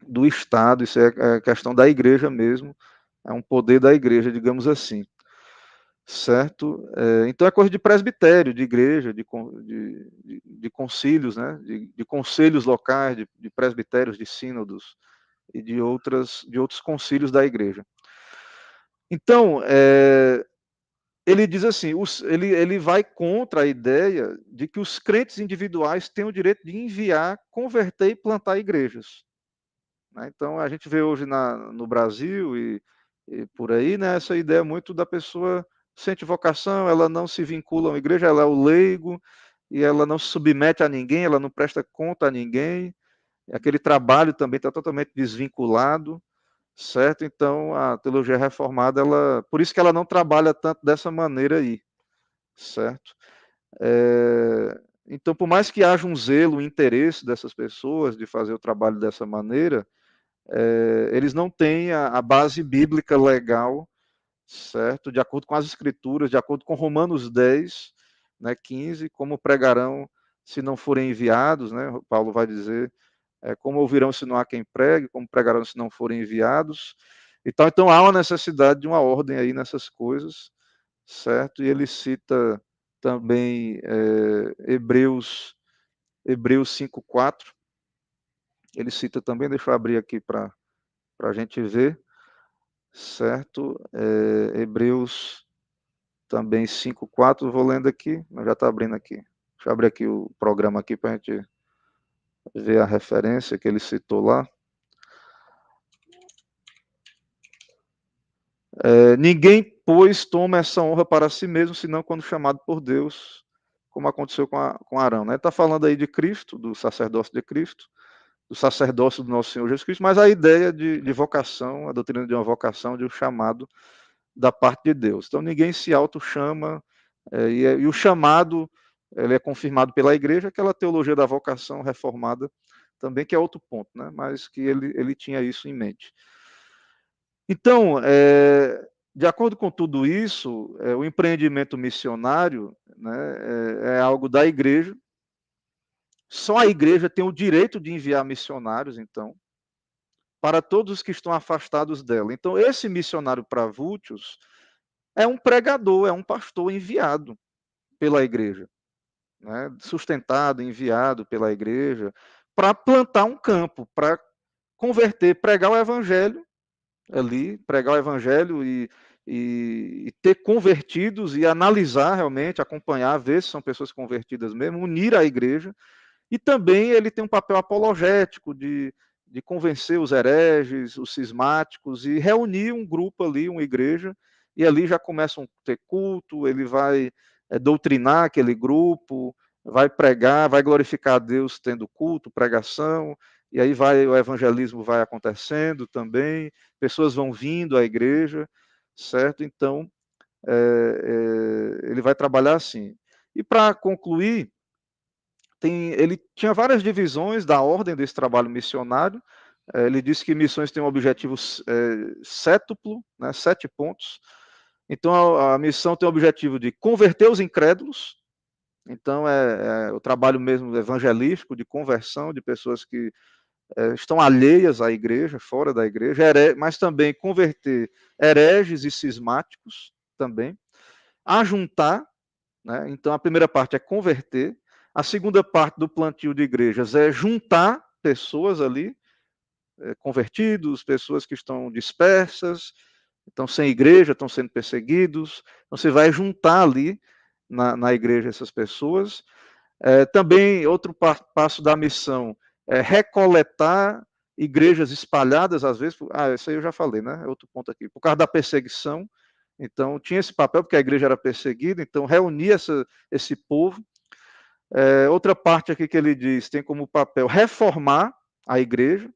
do Estado, isso é questão da igreja mesmo, é um poder da igreja, digamos assim, certo? Então é coisa de presbitério, de igreja, de concílios, né? de conselhos locais, de presbitérios, de sínodos e de outros concílios da igreja. Então, ele diz assim, ele vai contra a ideia de que os crentes individuais têm o direito de enviar, converter e plantar igrejas. Né? Então, a gente vê hoje no Brasil e por aí, né, essa ideia muito da pessoa sente vocação, ela não se vincula a uma igreja, ela é o leigo, e ela não se submete a ninguém, ela não presta conta a ninguém, aquele trabalho também está totalmente desvinculado, certo? Então, a teologia reformada, por isso que ela não trabalha tanto dessa maneira aí, certo? Então, por mais que haja um zelo, um interesse dessas pessoas de fazer o trabalho dessa maneira, eles não têm a base bíblica legal, certo? De acordo com as escrituras, de acordo com Romanos 10, né, 15, como pregarão se não forem enviados, né? Paulo vai dizer, como ouvirão se não há quem pregue, como pregarão se não forem enviados. Então há uma necessidade de uma ordem aí nessas coisas, certo? E ele cita também Hebreus 5:4. Ele cita também, deixa eu abrir aqui para a gente ver, certo? Hebreus também 5:4, vou lendo aqui, mas já está abrindo aqui. Deixa eu abrir aqui o programa aqui para a gente ver a referência que ele citou lá. Ninguém, pois, toma essa honra para si mesmo, senão quando chamado por Deus, como aconteceu com Arão. Né? Está falando aí de Cristo, do sacerdócio de Cristo, do sacerdócio do nosso Senhor Jesus Cristo, mas a ideia de vocação, a doutrina de uma vocação, de um chamado da parte de Deus. Então ninguém se auto-chama, e o chamado ele é confirmado pela igreja, aquela teologia da vocação reformada também, que é outro ponto, né? Mas que ele tinha isso em mente. Então, de acordo com tudo isso, o empreendimento missionário, né, é algo da igreja. Só a igreja tem o direito de enviar missionários, então, para todos os que estão afastados dela. Então, esse missionário para Vultius, é um pregador, é um pastor enviado pela igreja, né, sustentado, enviado pela igreja, para plantar um campo, para converter, pregar o evangelho ali, pregar o evangelho e ter convertidos e analisar realmente, acompanhar, ver se são pessoas convertidas mesmo, unir a igreja. E também ele tem um papel apologético de convencer os hereges, os cismáticos, e reunir um grupo ali, uma igreja, e ali já começam a ter culto, ele vai doutrinar aquele grupo, vai pregar, vai glorificar a Deus tendo culto, pregação, e aí o evangelismo vai acontecendo também, pessoas vão vindo à igreja, certo? Então, ele vai trabalhar assim. E para concluir, ele tinha várias divisões da ordem desse trabalho missionário. Ele disse que missões têm um objetivo sétuplo, né, 7 pontos. Então, a missão tem o objetivo de converter os incrédulos. Então, é o trabalho mesmo evangelístico, de conversão de pessoas que estão alheias à igreja, fora da igreja, mas também converter hereges e cismáticos também. Ajuntar, né? Então, a primeira parte é converter. A segunda parte do plantio de igrejas é juntar pessoas ali, convertidos, pessoas que estão dispersas, estão sem igreja, estão sendo perseguidos. Então, você vai juntar ali na igreja essas pessoas. Também, outro passo da missão é recoletar igrejas espalhadas, às vezes. Isso aí eu já falei, né? É outro ponto aqui. Por causa da perseguição. Então, tinha esse papel, porque a igreja era perseguida, então, reunia esse povo. Outra parte aqui que ele diz tem como papel reformar a igreja.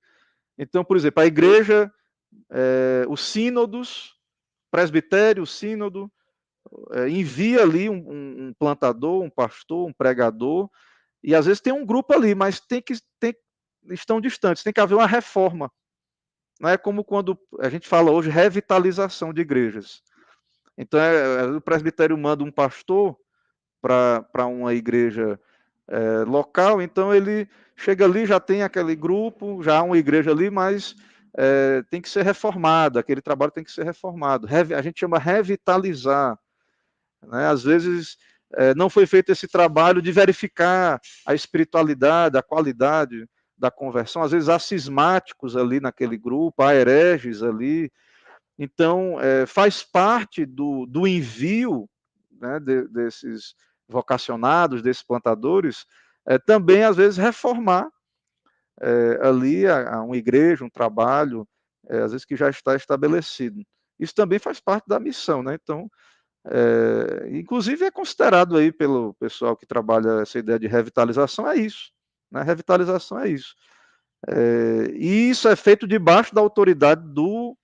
Então, por exemplo, a igreja, os sínodos, presbitério, sínodo, envia ali um plantador, um pastor, um pregador, e às vezes tem um grupo ali, mas estão distantes, tem que haver uma reforma. Não é como quando a gente fala hoje revitalização de igrejas. Então, o presbitério manda um pastor para uma igreja local, então ele chega ali, já tem aquele grupo, já há uma igreja ali, mas tem que ser reformado, aquele trabalho tem que ser reformado. A gente chama revitalizar. Né? Às vezes não foi feito esse trabalho de verificar a espiritualidade, a qualidade da conversão. Às vezes há cismáticos ali naquele grupo, há hereges ali. Então, faz parte do envio, né, desses vocacionados, desses plantadores, também, às vezes, reformar ali uma igreja, um trabalho, às vezes que já está estabelecido. Isso também faz parte da missão, né? Então, inclusive é considerado aí pelo pessoal que trabalha essa ideia de revitalização, é isso. Né? Revitalização é isso. E isso é feito debaixo da autoridade do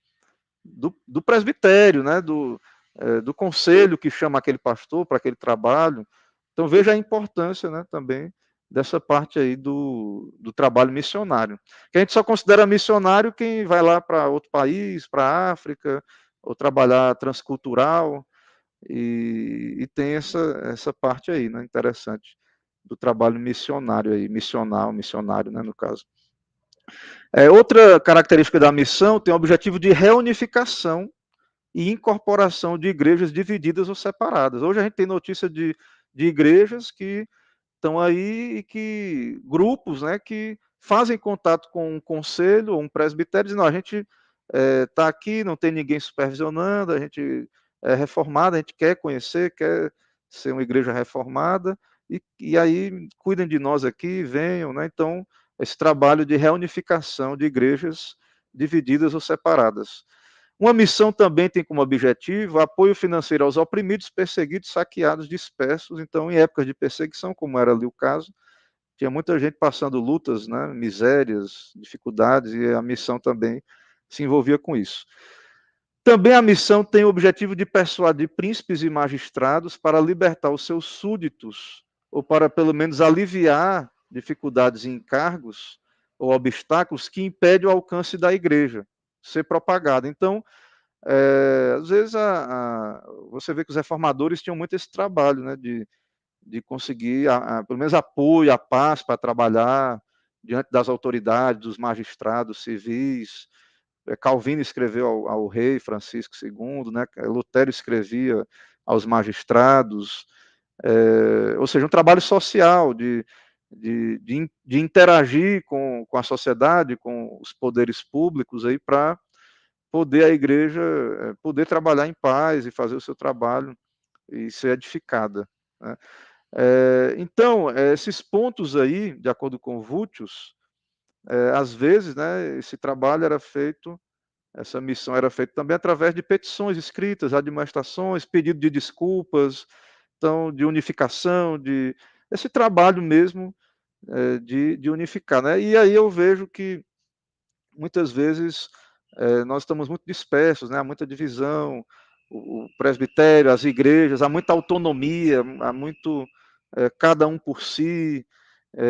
presbitério, né? Do conselho que chama aquele pastor para aquele trabalho. Então veja a importância, né, também dessa parte aí do trabalho missionário. Que a gente só considera missionário quem vai lá para outro país, para a África, ou trabalhar transcultural, e tem essa parte aí, né, interessante, do trabalho missionário aí, missionário, né, no caso. Outra característica da missão tem o objetivo de reunificação e incorporação de igrejas divididas ou separadas. Hoje a gente tem notícia de igrejas que estão aí e que grupos, né, que fazem contato com um conselho ou um presbitério, dizendo, não, a gente está aqui, não tem ninguém supervisionando, a gente é reformada, a gente quer conhecer, quer ser uma igreja reformada, e aí cuidem de nós aqui, venham, né? Então, esse trabalho de reunificação de igrejas divididas ou separadas. Uma missão também tem como objetivo apoio financeiro aos oprimidos, perseguidos, saqueados, dispersos. Então, em épocas de perseguição, como era ali o caso, tinha muita gente passando lutas, né, misérias, dificuldades, e a missão também se envolvia com isso. Também a missão tem o objetivo de persuadir príncipes e magistrados para libertar os seus súditos, ou para pelo menos aliviar dificuldades e encargos ou obstáculos que impedem o alcance da igreja ser propagada. Então, às vezes você vê que os reformadores tinham muito esse trabalho, né, de conseguir pelo menos apoio, a paz para trabalhar diante das autoridades, dos magistrados civis, Calvino escreveu ao rei Francisco II, né? Lutero escrevia aos magistrados, ou seja, um trabalho social de interagir com a sociedade, com os poderes públicos aí para poder a igreja poder trabalhar em paz e fazer o seu trabalho e ser edificada, né? Então, esses pontos aí, de acordo com Vultius, às vezes, né, esse trabalho era feito, essa missão era feita também através de petições escritas, admoestações, pedido de desculpas, então, de unificação, de esse trabalho mesmo de unificar, né? E aí eu vejo que muitas vezes nós estamos muito dispersos, né? Há muita divisão, o presbitério, as igrejas, há muita autonomia, há muito cada um por si,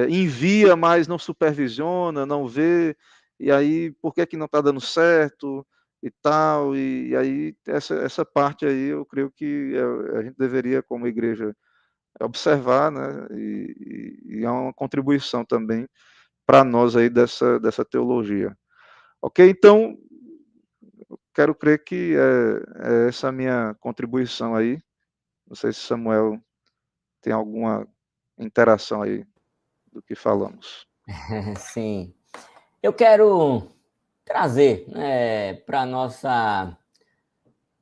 envia, mas não supervisiona, não vê, e aí por que que não está dando certo e tal, e aí essa parte aí eu creio que a gente deveria, como igreja, observar, né, e é uma contribuição também para nós aí dessa teologia. Ok? Então, quero crer que é essa a minha contribuição aí. Não sei se Samuel tem alguma interação aí do que falamos. Sim. Eu quero trazer, né, para nossa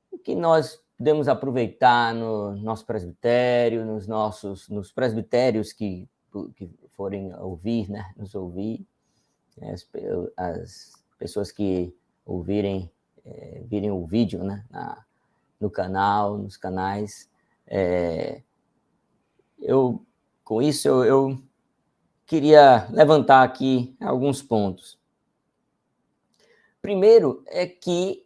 o que nós podemos aproveitar no nosso presbitério, nos presbitérios que forem ouvir, né, nos ouvir, as pessoas que ouvirem, virem o vídeo, né, no canal, nos canais. Com isso, eu queria levantar aqui alguns pontos. Primeiro é que,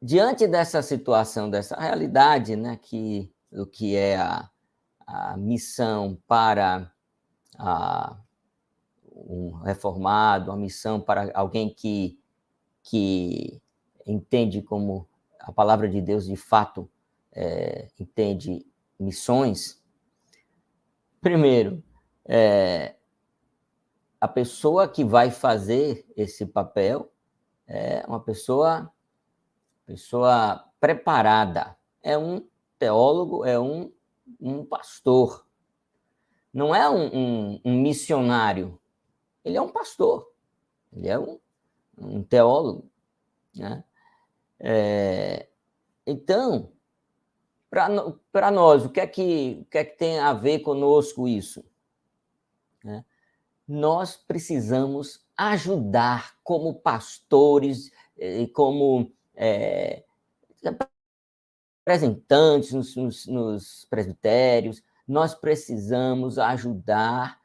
diante dessa situação, dessa realidade, né, o que é a missão para um reformado, uma missão para alguém que entende como a palavra de Deus de fato entende missões. Primeiro, a pessoa que vai fazer esse papel é uma pessoa preparada, é um teólogo, é um pastor, não é um missionário, ele é um pastor, ele é um teólogo, né? Então, para nós, o que é que tem a ver conosco isso? Né? Nós precisamos ajudar como pastores, como representantes nos presbitérios, nós precisamos ajudar,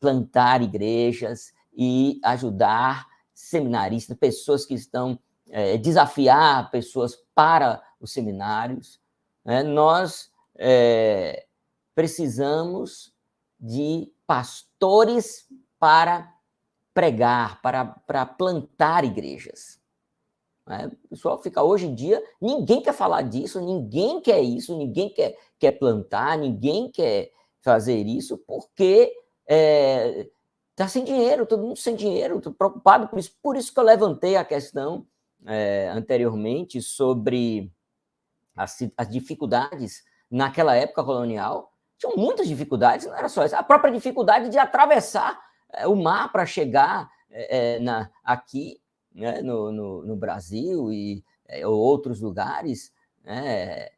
plantar igrejas e ajudar seminaristas, pessoas que estão, desafiar pessoas para os seminários. Né? Nós precisamos de pastores para pregar, para plantar igrejas. O pessoal fica, hoje em dia, ninguém quer falar disso, ninguém quer isso, ninguém quer plantar, ninguém quer fazer isso, porque está sem dinheiro, todo mundo sem dinheiro, estou preocupado com isso. Por isso que eu levantei a questão anteriormente sobre as dificuldades naquela época colonial. Tinham muitas dificuldades, não era só isso. A própria dificuldade de atravessar o mar para chegar aqui, né, no Brasil e outros lugares, né,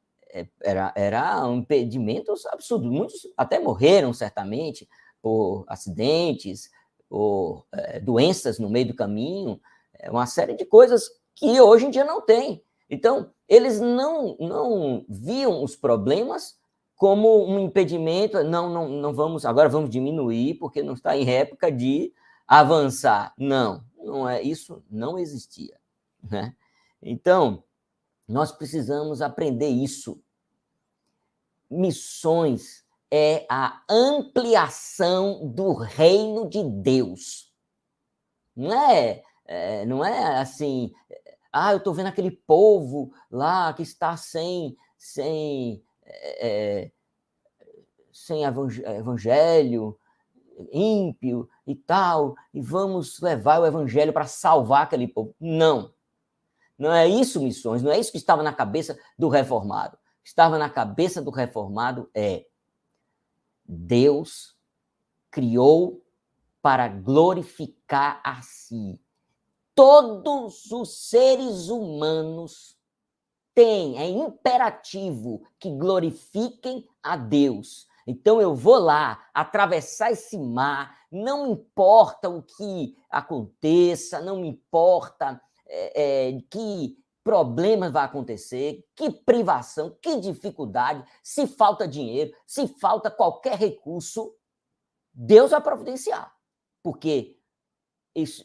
era um impedimento absurdo. Muitos até morreram, certamente, por acidentes, por doenças no meio do caminho, uma série de coisas que hoje em dia não tem. Então, eles não viam os problemas como um impedimento, não vamos, agora vamos diminuir, porque não está em época de avançar. Não é, isso não existia. Né? Então, nós precisamos aprender isso. Missões é a ampliação do reino de Deus. Não é assim, eu estou vendo aquele povo lá que está sem evangelho, ímpio e tal, e vamos levar o evangelho para salvar aquele povo. Não. Não é isso, missões, não é isso que estava na cabeça do reformado. O que estava na cabeça do reformado é: Deus criou para glorificar a si. Todos os seres humanos têm, é imperativo que glorifiquem a Deus. Então eu vou lá atravessar esse mar, não importa o que aconteça, não importa que problemas vai acontecer, que privação, que dificuldade, se falta dinheiro, se falta qualquer recurso, Deus vai providenciar. Porque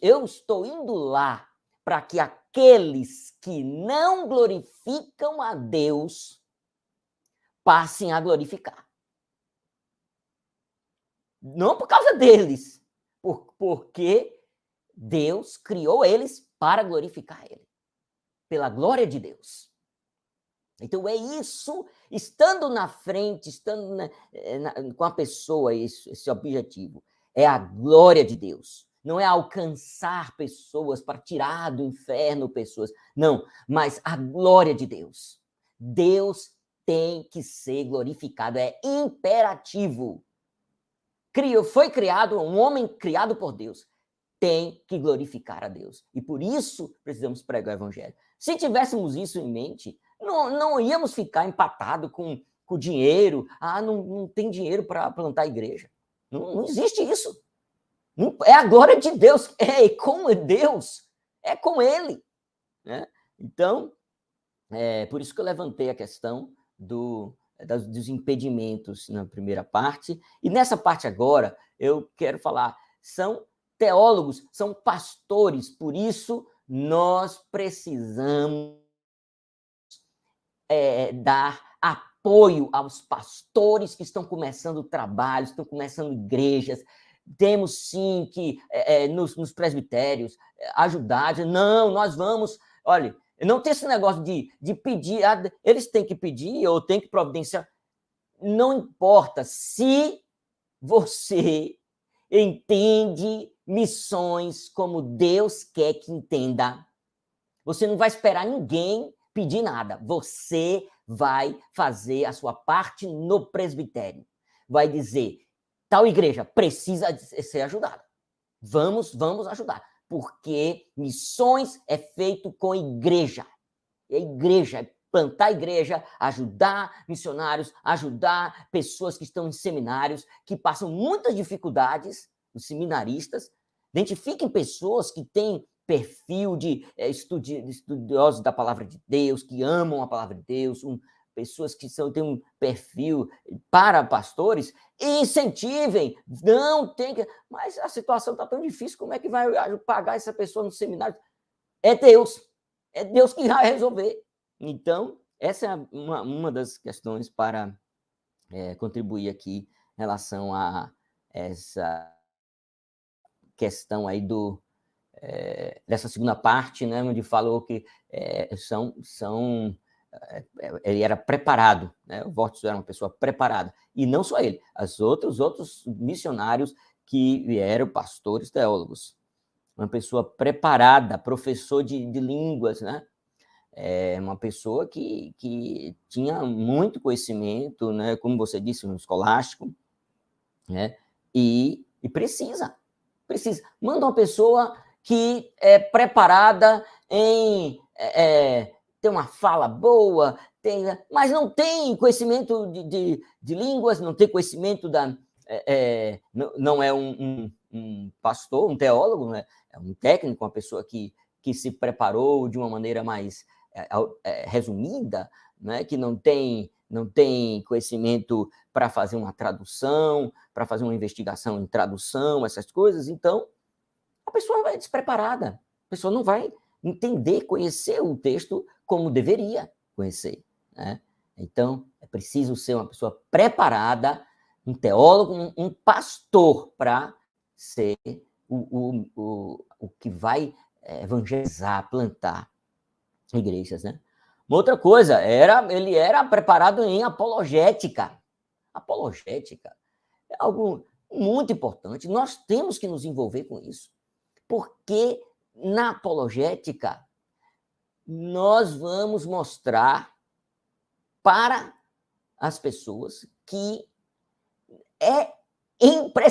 eu estou indo lá para que aqueles que não glorificam a Deus passem a glorificar. Não por causa deles, porque Deus criou eles para glorificar Ele, pela glória de Deus. Então é isso, estando na frente, estando com a pessoa, esse objetivo, é a glória de Deus. Não é alcançar pessoas para tirar do inferno pessoas, não, mas a glória de Deus. Deus tem que ser glorificado, é imperativo. Foi criado, um homem criado por Deus, tem que glorificar a Deus. E por isso precisamos pregar o evangelho. Se tivéssemos isso em mente, não íamos ficar empatados com dinheiro. Não tem dinheiro para plantar a igreja. Não existe isso. É a glória de Deus. É com Deus. É com Ele. Né? Então, por isso que eu levantei a questão dos impedimentos na primeira parte. E nessa parte agora, eu quero falar, são teólogos, são pastores, por isso nós precisamos dar apoio aos pastores que estão começando trabalhos, estão começando igrejas. Temos sim que, nos presbitérios, ajudar. Não, nós vamos... Olha, não tem esse negócio de pedir, eles têm que pedir ou têm que providenciar. Não importa se você entende missões como Deus quer que entenda. Você não vai esperar ninguém pedir nada. Você vai fazer a sua parte no presbitério. Vai dizer, tal igreja precisa ser ajudada. Vamos ajudar. Porque missões é feito com igreja. É igreja, é plantar igreja, ajudar missionários, ajudar pessoas que estão em seminários, que passam muitas dificuldades, os seminaristas. Identifiquem pessoas que têm perfil de estudiosos da palavra de Deus, que amam a palavra de Deus, pessoas que têm um perfil para pastores, e incentivem. Não tem que... Mas a situação está tão difícil, como é que vai pagar essa pessoa no seminário? É Deus que vai resolver. Então, essa é uma das questões para contribuir aqui em relação a essa questão aí dessa segunda parte, né, onde falou que ele era preparado, né? O Vortz era uma pessoa preparada, e não só ele, os outros missionários que vieram, pastores, teólogos, uma pessoa preparada, professor de línguas, né? Uma pessoa que tinha muito conhecimento, né? Como você disse, no escolástico, né? E precisa. Manda uma pessoa que é preparada em ter uma fala boa, mas não tem conhecimento de línguas, não tem conhecimento não é um pastor, um teólogo, né? É um técnico, uma pessoa que se preparou de uma maneira mais resumida, né? Que não tem conhecimento para fazer uma tradução, para fazer uma investigação em tradução, essas coisas. Então, a pessoa vai despreparada. A pessoa não vai entender, conhecer o texto como deveria conhecer, né? Então, é preciso ser uma pessoa preparada, um teólogo, um pastor, para ser o que vai evangelizar, plantar igrejas, né? Uma outra coisa, ele era preparado em apologética. Apologética é algo... muito importante. Nós temos que nos envolver com isso, porque na apologética nós vamos mostrar para as pessoas que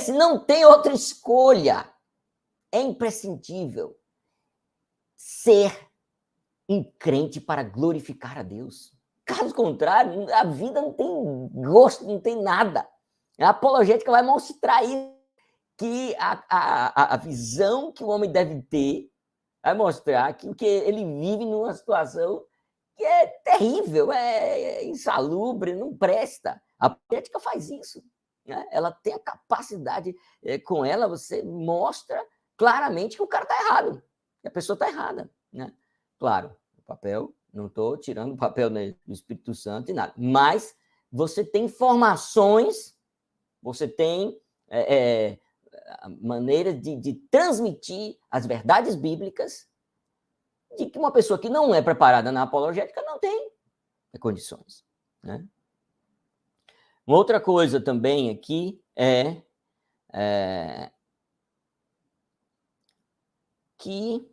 não tem outra escolha. É imprescindível ser um crente para glorificar a Deus. Caso contrário, a vida não tem gosto, não tem nada. A apologética vai mostrar isso, que a visão que o homem deve ter vai mostrar que ele vive numa situação que é terrível, é insalubre, não presta. A apologética faz isso. Né? Ela tem a capacidade, com ela você mostra claramente que o cara está errado, que a pessoa está errada. Né? Claro, o papel, não estou tirando o papel do Espírito Santo e nada, mas você tem informações, você tem maneiras de transmitir as verdades bíblicas de que uma pessoa que não é preparada na apologética não tem condições. Né? Uma outra coisa também aqui que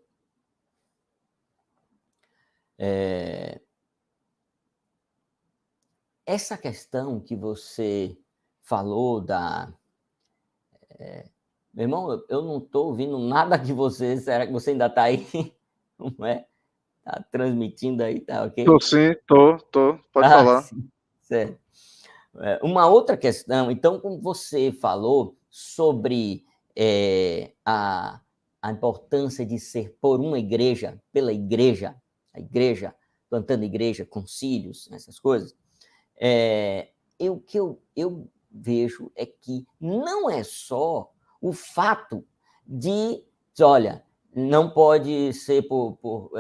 essa questão que você falou meu irmão, eu não estou ouvindo nada de você. Será que você ainda está aí? Não é? Está transmitindo aí, tá ok? Tô sim, tô. Pode falar. Sim, certo. Uma outra questão, então, como você falou sobre a importância de ser por uma igreja, pela igreja, a igreja, plantando igreja, concílios, essas coisas, o que eu vejo é que não é só o fato de, olha, não pode ser por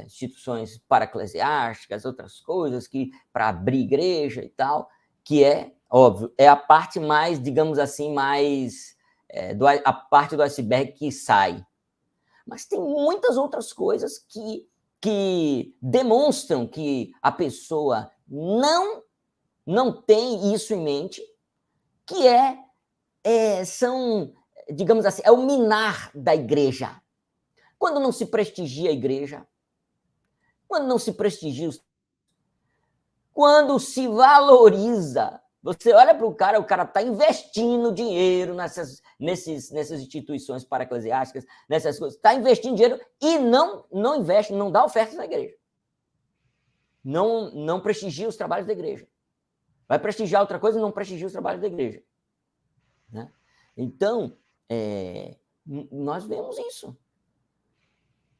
instituições paraclesiásticas, outras coisas, que para abrir igreja e tal, que é, óbvio, é a parte mais, digamos assim, mais a parte do iceberg que sai. Mas tem muitas outras coisas que demonstram que a pessoa não tem isso em mente, que são, digamos assim, é o minar da igreja. Quando não se prestigia a igreja, quando não se prestigia, quando se valoriza, você olha para o cara está investindo dinheiro nessas instituições paraclesiásticas, nessas coisas, está investindo dinheiro e não investe, não dá ofertas na igreja. Não prestigia os trabalhos da igreja. Vai prestigiar outra coisa e não prestigia os trabalhos da igreja. Né? Então, nós vemos isso.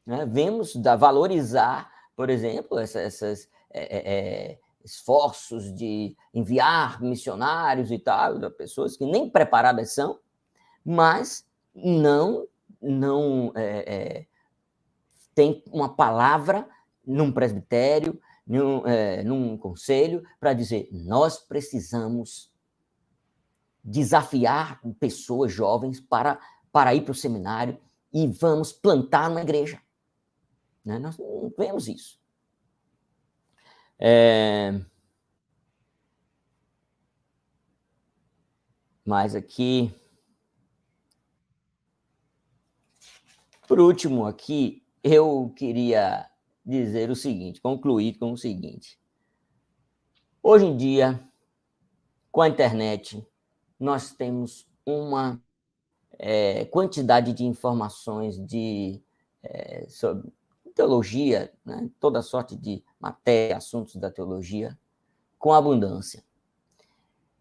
Né? Vemos valorizar, por exemplo, esses esforços de enviar missionários e tal, pessoas que nem preparadas são, mas não tem uma palavra num presbitério, num conselho, para dizer, nós precisamos desafiar pessoas jovens para ir para o seminário e vamos plantar uma igreja. Né? Nós não vemos isso. Mas aqui, por último aqui, eu queria dizer o seguinte, concluir com o seguinte. Hoje em dia, com a internet, nós temos uma quantidade de informações sobre teologia, né? Toda sorte de matéria, assuntos da teologia, com abundância.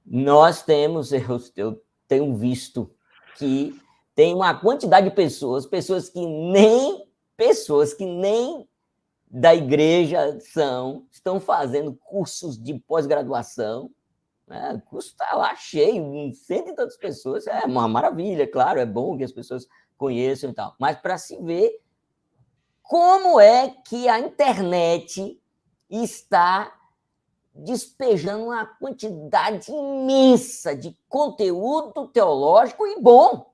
Nós temos, eu tenho visto que tem uma quantidade de pessoas que nem da igreja estão fazendo cursos de pós-graduação. Né? O curso está lá cheio, 100 e tantas pessoas, é uma maravilha, claro, é bom que as pessoas conheçam e tal, mas para se ver como é que a internet está despejando uma quantidade imensa de conteúdo teológico e bom.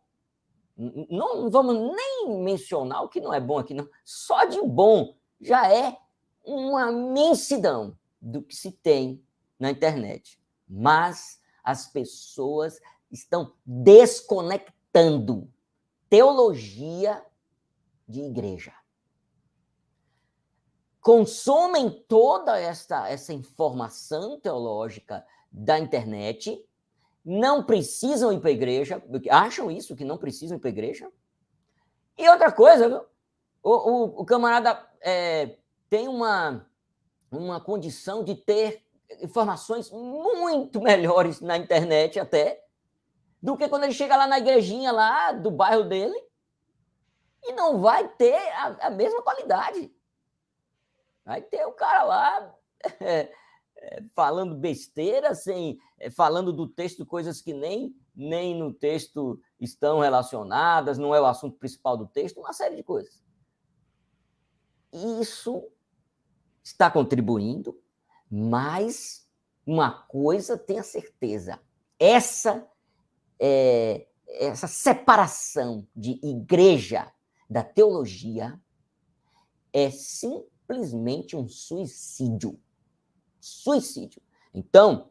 Não vamos nem mencionar o que não é bom aqui, não. Só de bom já é uma imensidão do que se tem na internet. Mas as pessoas estão desconectando teologia de igreja. Consomem toda essa informação teológica da internet, não precisam ir para a igreja, acham isso, que não precisam ir para a igreja. E outra coisa, o camarada tem uma condição de ter informações muito melhores na internet até, do que quando ele chega lá na igrejinha lá do bairro dele, e não vai ter a mesma qualidade. Vai ter o cara lá falando besteira, falando do texto coisas que nem no texto estão relacionadas, não é o assunto principal do texto, uma série de coisas. Isso está contribuindo, mas uma coisa tenha certeza, essa separação de igreja da teologia é simplesmente um suicídio. Suicídio. Então,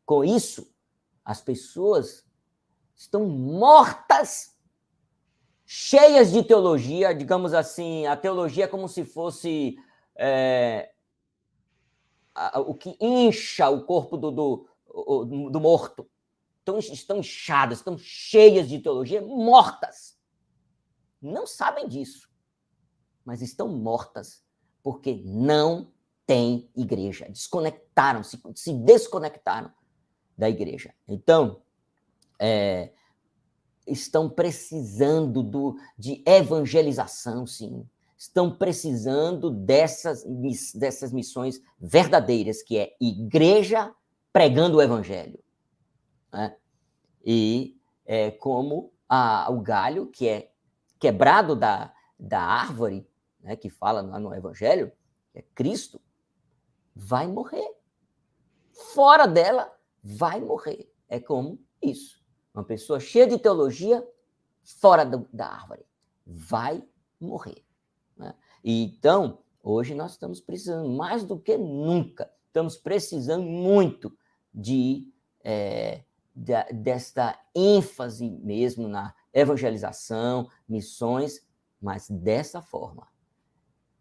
com isso, as pessoas estão mortas, cheias de teologia, digamos assim, a teologia é como se fosse o que incha o corpo do morto. Então, estão inchadas, estão cheias de teologia, mortas. Não sabem disso, mas estão mortas porque não tem igreja. Desconectaram, se desconectaram da igreja. Então, estão precisando de evangelização, sim. Estão precisando dessas missões verdadeiras, que é igreja pregando o evangelho. Né? E como o galho que é quebrado da árvore, né, que fala no evangelho, é Cristo, vai morrer. Fora dela, vai morrer. É como isso. Uma pessoa cheia de teologia, fora da árvore, vai morrer. Né? E então, hoje nós estamos precisando, mais do que nunca, estamos precisando muito desta ênfase mesmo na evangelização, missões, mas dessa forma.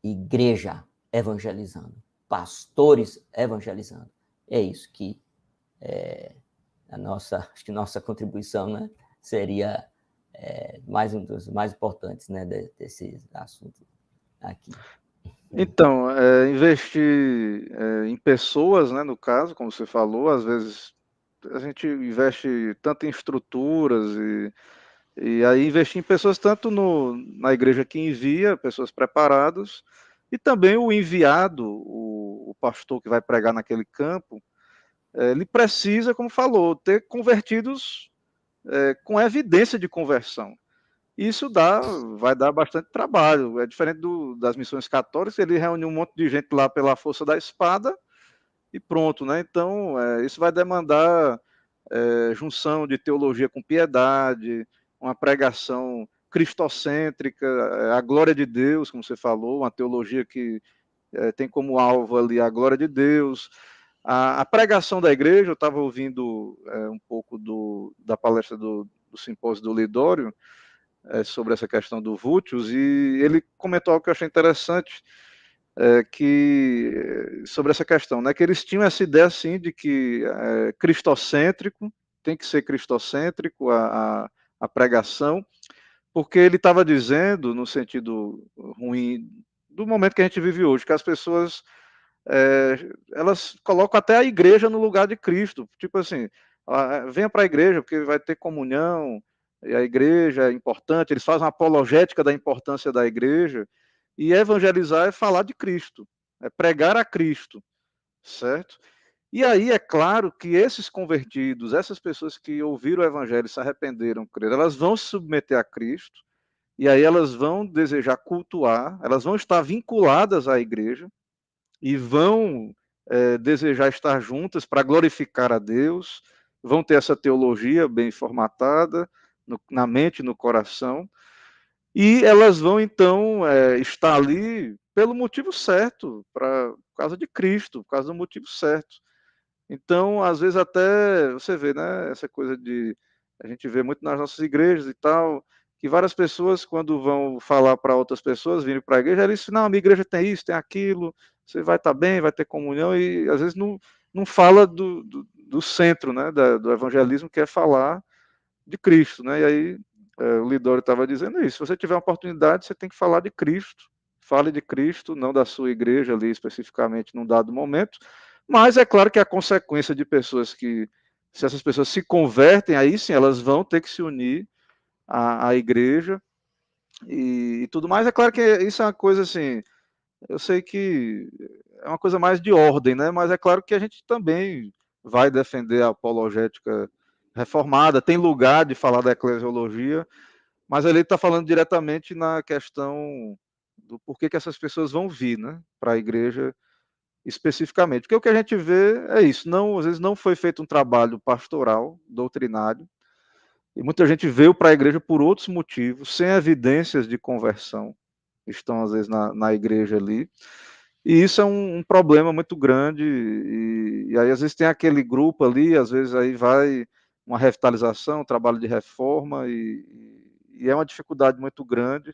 Igreja evangelizando, pastores evangelizando. É isso que acho que nossa contribuição, né, seria mais um dos mais importantes, né, desse assunto aqui. Então, investir em pessoas, né, no caso, como você falou, às vezes a gente investe tanto em estruturas e aí investir em pessoas tanto na igreja que envia, pessoas preparadas, e também o enviado, o pastor que vai pregar naquele campo, ele precisa, como falou, ter convertidos com evidência de conversão. Isso vai dar bastante trabalho. É diferente das missões católicas, ele reúne um monte de gente lá pela força da espada e pronto, né? Então, isso vai demandar junção de teologia com piedade, uma pregação cristocêntrica, a glória de Deus, como você falou, uma teologia que tem como alvo ali a glória de Deus. A pregação da igreja, eu estava ouvindo um pouco da palestra do simpósio do Lidório, sobre essa questão do Vultius, e ele comentou algo que eu achei interessante, sobre essa questão, né, que eles tinham essa ideia assim de que cristocêntrico, tem que ser cristocêntrico a pregação, porque ele estava dizendo, no sentido ruim do momento que a gente vive hoje, que as pessoas elas colocam até a igreja no lugar de Cristo, tipo assim, venha para a igreja porque vai ter comunhão, e a igreja é importante, eles fazem uma apologética da importância da igreja, e evangelizar é falar de Cristo, é pregar a Cristo, certo? E aí é claro que esses convertidos, essas pessoas que ouviram o evangelho e se arrependeram, creram, elas vão se submeter a Cristo, e aí elas vão desejar cultuar, elas vão estar vinculadas à igreja, e vão desejar estar juntas para glorificar a Deus, vão ter essa teologia bem formatada na mente e no coração, e elas vão então estar ali pelo motivo certo, por causa de Cristo, por causa do motivo certo. Então, às vezes até você vê, né, essa coisa de A gente vê muito nas nossas igrejas e tal, que várias pessoas, quando vão falar para outras pessoas, virem para a igreja, eles dizem, não, a minha igreja tem isso, tem aquilo, você vai estar bem, vai ter comunhão, e às vezes não fala do centro, né, do evangelismo, que é falar de Cristo, né? E aí o Lidório estava dizendo isso. Se você tiver uma oportunidade, você tem que falar de Cristo. Fale de Cristo, não da sua igreja ali especificamente num dado momento. Mas é claro que a consequência de pessoas que, se essas pessoas se convertem, aí sim elas vão ter que se unir à igreja e tudo mais. É claro que isso é uma coisa assim. Eu sei que é uma coisa mais de ordem, né? Mas é claro que a gente também vai defender a apologética reformada, tem lugar de falar da eclesiologia, mas ele está falando diretamente na questão do porquê que essas pessoas vão vir, né, para a igreja especificamente. Porque o que a gente vê é isso, não, às vezes não foi feito um trabalho pastoral, doutrinário, e muita gente veio para a igreja por outros motivos, sem evidências de conversão, estão às vezes na igreja ali, e isso é um problema muito grande, e aí às vezes tem aquele grupo ali, às vezes aí vai uma revitalização, um trabalho de reforma, e é uma dificuldade muito grande,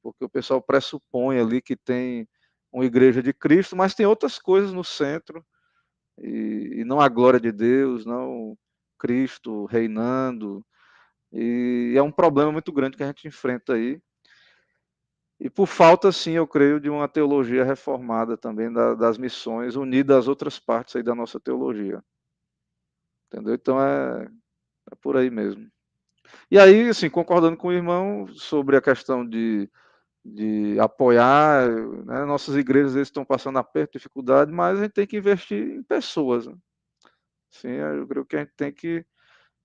porque o pessoal pressupõe ali que tem uma igreja de Cristo, mas tem outras coisas no centro, e não a glória de Deus, não Cristo reinando, e é um problema muito grande que a gente enfrenta aí, e por falta, sim, eu creio, de uma teologia reformada também das missões, unida às outras partes aí da nossa teologia. Entendeu? Então é por aí mesmo. E aí, assim, concordando com o irmão sobre a questão de apoiar, né, nossas igrejas eles estão passando aperto, dificuldade, mas a gente tem que investir em pessoas. Né? Sim, eu creio que a gente tem que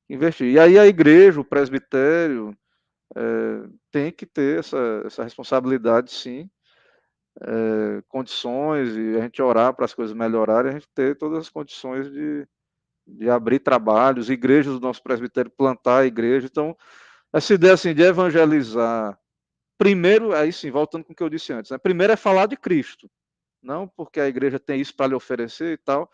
investir. E aí a igreja, o presbitério, tem que ter essa responsabilidade, sim, condições e a gente orar para as coisas melhorarem, a gente ter todas as condições de abrir trabalhos, igrejas do nosso presbitério, plantar a igreja. Então, essa ideia assim, de evangelizar, primeiro, aí sim, voltando com o que eu disse antes, né? Primeiro é falar de Cristo, não porque a igreja tem isso para lhe oferecer e tal,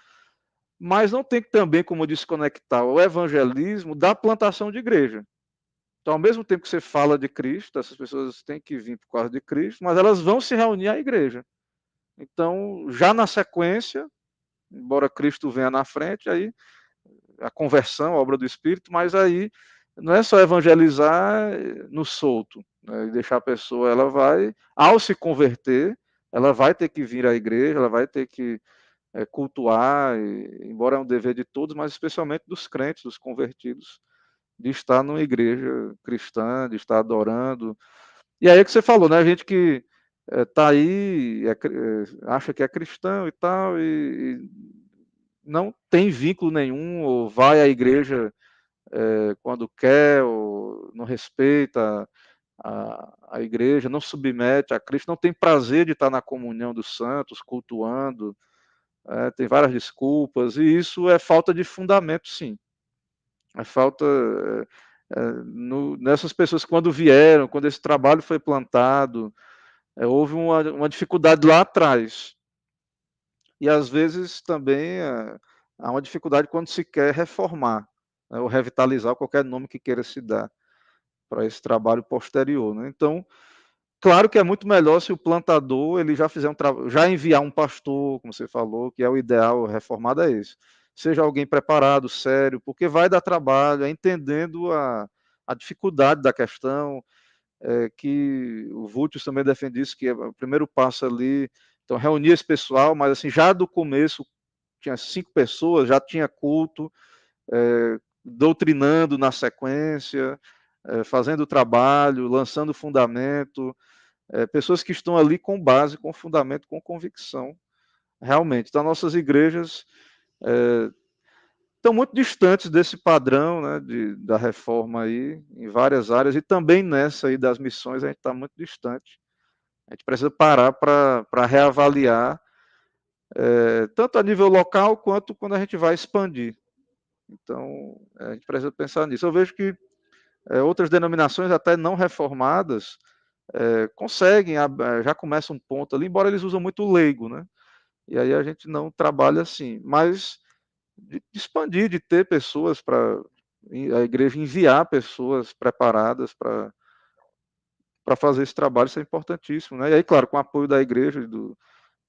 mas não tem que também, como desconectar o evangelismo da plantação de igreja. Então, ao mesmo tempo que você fala de Cristo, essas pessoas têm que vir por causa de Cristo, mas elas vão se reunir à igreja. Então, já na sequência, embora Cristo venha na frente, aí a conversão, a obra do Espírito, mas aí não é só evangelizar no solto, né, e deixar a pessoa, ela vai, ao se converter, ela vai ter que vir à igreja, ela vai ter que cultuar, embora é um dever de todos, mas especialmente dos crentes, dos convertidos, de estar numa igreja cristã, de estar adorando. E aí é que você falou, né? A gente que está aí, acha que é cristão e tal, e não tem vínculo nenhum, ou vai à igreja quando quer, ou não respeita a igreja, não submete a Cristo, não tem prazer de estar na comunhão dos santos, cultuando, tem várias desculpas, e isso é falta de fundamento, sim. É falta. Nessas pessoas, quando vieram, quando esse trabalho foi plantado, houve uma dificuldade lá atrás. E às vezes também há uma dificuldade quando se quer reformar, né, ou revitalizar, qualquer nome que queira se dar para esse trabalho posterior. Né? Então, claro que é muito melhor se o plantador ele já fizer já enviar um pastor, como você falou, que é o ideal reformado é esse. Seja alguém preparado, sério, porque vai dar trabalho, entendendo a dificuldade da questão, que o Vultius também defende isso, que é o primeiro passo ali, então reunir esse pessoal, mas assim, já do começo tinha 5 pessoas, já tinha culto, doutrinando na sequência, fazendo o trabalho, lançando o fundamento, pessoas que estão ali com base, com fundamento, com convicção, realmente. Então, nossas igrejas estão muito distantes desse padrão, né, da reforma aí, em várias áreas, e também nessa aí das missões a gente está muito distante. A gente precisa parar para reavaliar, tanto a nível local, quanto quando a gente vai expandir. Então, a gente precisa pensar nisso. Eu vejo que outras denominações, até não reformadas, conseguem, já começa um ponto ali, embora eles usam muito o leigo, né? E aí a gente não trabalha assim, mas de expandir, de ter pessoas para a igreja enviar pessoas preparadas para fazer esse trabalho, isso é importantíssimo, né? E aí, claro, com o apoio da igreja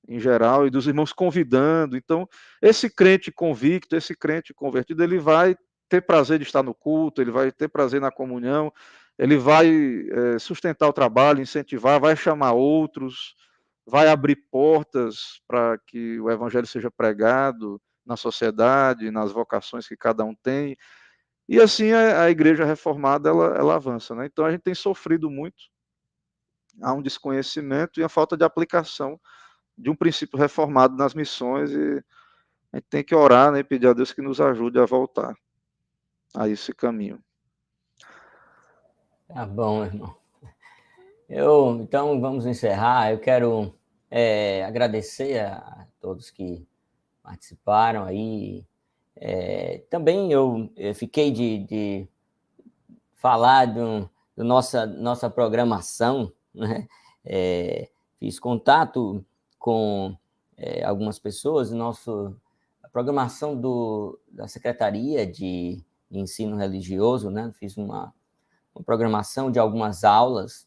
em geral e dos irmãos convidando. Então, esse crente convicto, esse crente convertido, ele vai ter prazer de estar no culto, ele vai ter prazer na comunhão, ele vai sustentar o trabalho, incentivar, vai chamar outros, vai abrir portas para que o evangelho seja pregado na sociedade, nas vocações que cada um tem. E assim a igreja reformada ela avança, né? Então a gente tem sofrido muito, há um desconhecimento e a falta de aplicação de um princípio reformado nas missões, e a gente tem que orar, né, e pedir a Deus que nos ajude a voltar a esse caminho. Tá bom, irmão. Então, vamos encerrar. Eu quero agradecer a todos que participaram aí. Também eu fiquei de falar do nossa programação, né? Fiz contato com algumas pessoas, a programação da Secretaria de Ensino Religioso, né? Fiz uma programação de algumas aulas.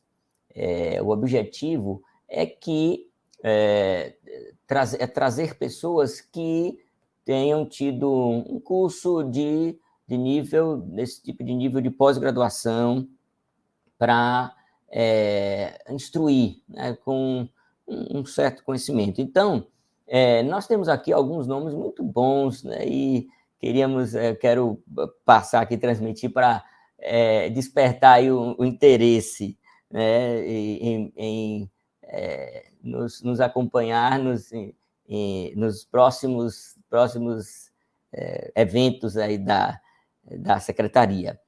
O objetivo é trazer pessoas que tenham tido um curso de nível, desse tipo de nível de pós-graduação, para instruir, né, com um certo conhecimento. Então, nós temos aqui alguns nomes muito bons, né, e quero passar aqui, transmitir para despertar aí o interesse, né, em nos acompanhar nos próximos eventos aí da Secretaria.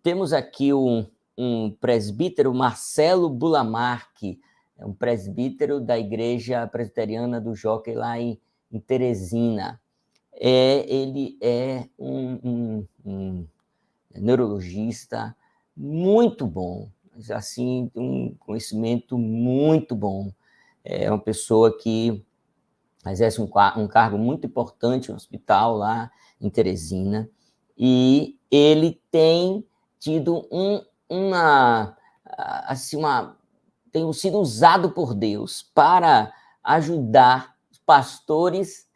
Temos aqui um presbítero, Marcelo Bulamarque, um presbítero da Igreja Presbiteriana do Jockey, lá em Teresina. Ele é um neurologista muito bom, assim, um conhecimento muito bom. É uma pessoa que exerce um cargo muito importante no hospital lá em Teresina, e ele tem tido tem sido usado por Deus para ajudar os pastores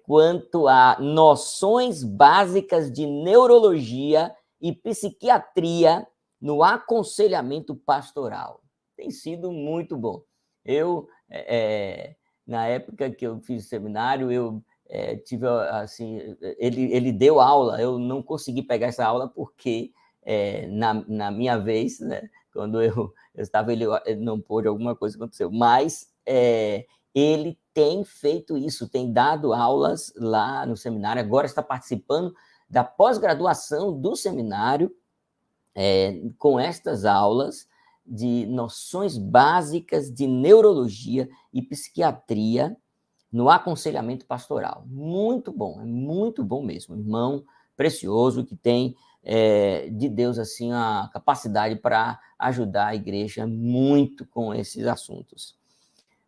quanto a noções básicas de neurologia e psiquiatria no aconselhamento pastoral. Tem sido muito bom. Na época que eu fiz o seminário, eu tive, assim, ele deu aula, eu não consegui pegar essa aula porque na minha vez, né, quando eu estava, ele não pôde, alguma coisa aconteceu, mas ele tem feito isso, tem dado aulas lá no seminário, agora está participando da pós-graduação do seminário, com estas aulas de noções básicas de neurologia e psiquiatria no aconselhamento pastoral. Muito bom, é muito bom mesmo. Irmão precioso que tem de Deus assim a capacidade para ajudar a igreja muito com esses assuntos.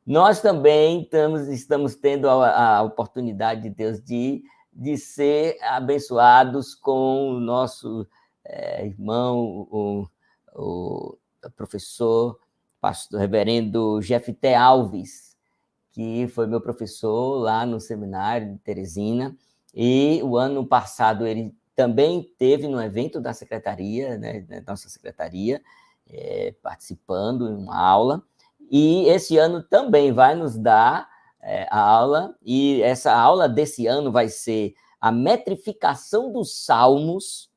Nós também estamos tendo a oportunidade de Deus de ser abençoados com o nosso irmão, o professor, pastor reverendo Jefté Alves, que foi meu professor lá no seminário de Teresina, e o ano passado ele também teve no evento da secretaria, né, da nossa secretaria, participando em uma aula, e esse ano também vai nos dar a aula, e essa aula desse ano vai ser a metrificação dos salmos,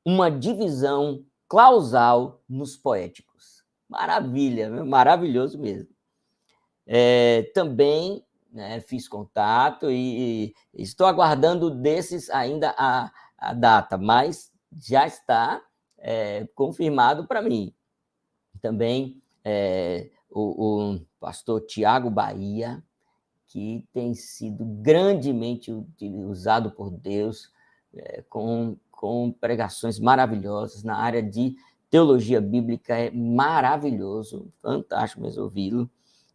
uma divisão clausal nos poéticos. Maravilha, maravilhoso mesmo. Também, né, fiz contato e estou aguardando desses ainda a data, mas já está confirmado para mim. Também o pastor Tiago Bahia, que tem sido grandemente usado por Deus com pregações maravilhosas na área de teologia bíblica. É maravilhoso, fantástico mesmo ouvi-lo,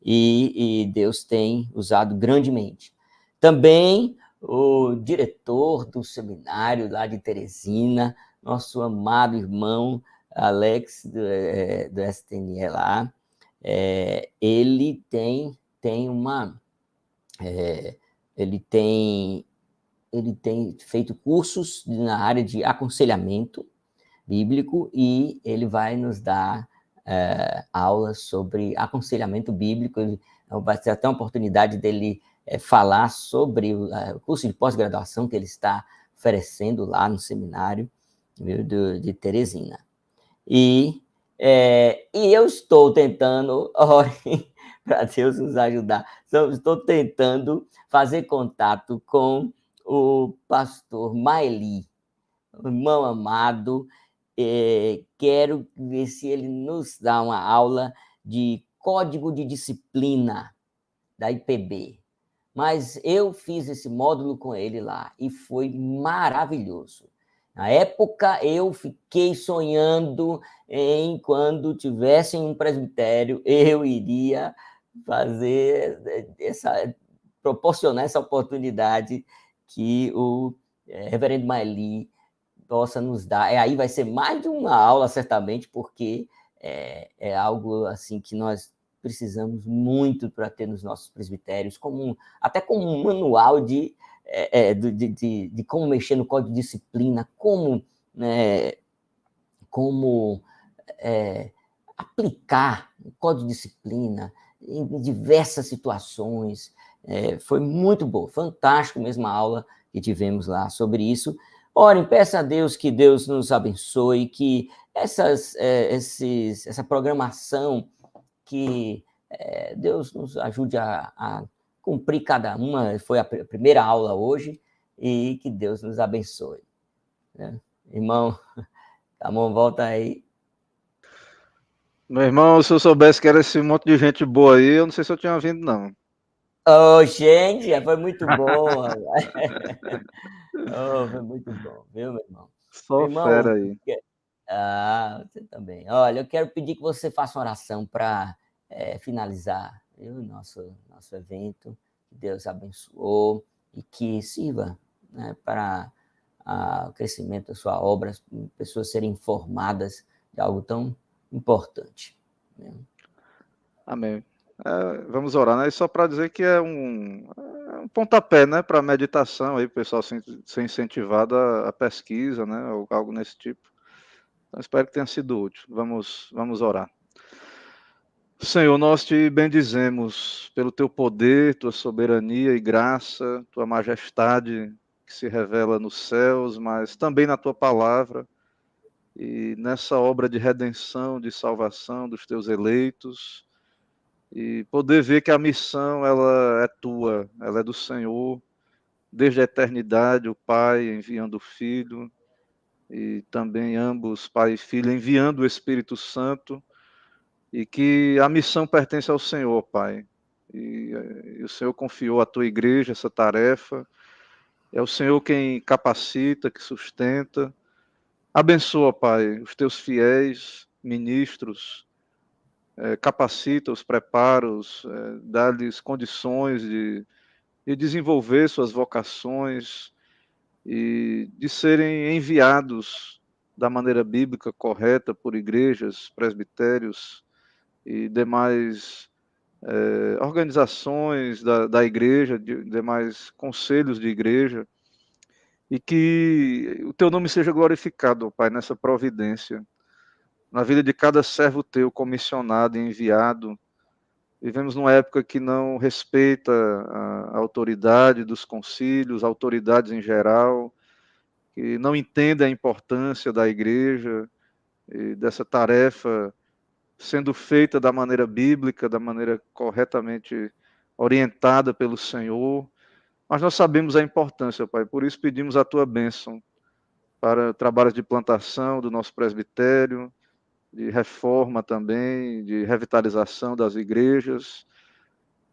e Deus tem usado grandemente. Também o diretor do seminário lá de Teresina, nosso amado irmão Alex, do STNE lá. Ele tem uma... ele tem feito cursos na área de aconselhamento bíblico e ele vai nos dar aulas sobre aconselhamento bíblico. Vai ter até uma oportunidade dele falar sobre o curso de pós-graduação que ele está oferecendo lá no seminário, viu, de Teresina. E eu estou tentando, orem para Deus nos ajudar, estou tentando fazer contato com o pastor Maeli, irmão amado. Quero ver se ele nos dá uma aula de código de disciplina da IPB. Mas eu fiz esse módulo com ele lá e foi maravilhoso. Na época, eu fiquei sonhando em quando tivesse um presbitério, eu iria proporcionar essa oportunidade que o reverendo Maeli possa nos dar. Aí vai ser mais de uma aula, certamente, porque é algo assim que nós precisamos muito para ter nos nossos presbitérios, até como um manual de como mexer no código de disciplina, como aplicar o código de disciplina em diversas situações. Foi muito bom, fantástico mesmo a aula que tivemos lá sobre isso. Orem, peça a Deus que Deus nos abençoe, que essa programação, que Deus nos ajude a cumprir cada uma. Foi a primeira aula hoje, e que Deus nos abençoe. Né? Irmão, tá bom, volta aí. Meu irmão, se eu soubesse que era esse monte de gente boa aí, eu não sei se eu tinha vindo, não. Oh, gente, foi muito bom. Oh, foi muito bom, viu, meu irmão? Só Meu irmão, fera aí. você também. Olha, eu quero pedir que você faça uma oração para finalizar, viu, nosso evento. Que Deus abençoou e que sirva, né, para o crescimento da sua obra, as pessoas serem informadas de algo tão importante. Né? Amém. Vamos orar, né? E só para dizer que é um pontapé, né, para meditação aí, o pessoal ser incentivado a pesquisa, né, ou algo nesse tipo. Então, espero que tenha sido útil. Vamos orar. Senhor, nós te bendizemos pelo teu poder, tua soberania e graça, tua majestade que se revela nos céus, mas também na tua palavra e nessa obra de redenção, de salvação dos teus eleitos, e poder ver que a missão ela é tua, ela é do Senhor, desde a eternidade, o Pai enviando o Filho, e também ambos, Pai e Filho, enviando o Espírito Santo, e que a missão pertence ao Senhor, Pai. E o Senhor confiou à tua igreja essa tarefa. É o Senhor quem capacita, que sustenta. Abençoa, Pai, os teus fiéis ministros, capacita-os, prepara-os, dá-lhes condições de desenvolver suas vocações e de serem enviados da maneira bíblica correta por igrejas, presbitérios e demais organizações da igreja, demais conselhos de igreja, e que o teu nome seja glorificado, Pai, nessa providência, na vida de cada servo teu, comissionado e enviado. Vivemos numa época que não respeita a autoridade dos concílios, autoridades em geral, que não entende a importância da igreja e dessa tarefa sendo feita da maneira bíblica, da maneira corretamente orientada pelo Senhor. Mas nós sabemos a importância, Pai, por isso pedimos a tua bênção para trabalhos de plantação do nosso presbitério, de reforma também, de revitalização das igrejas.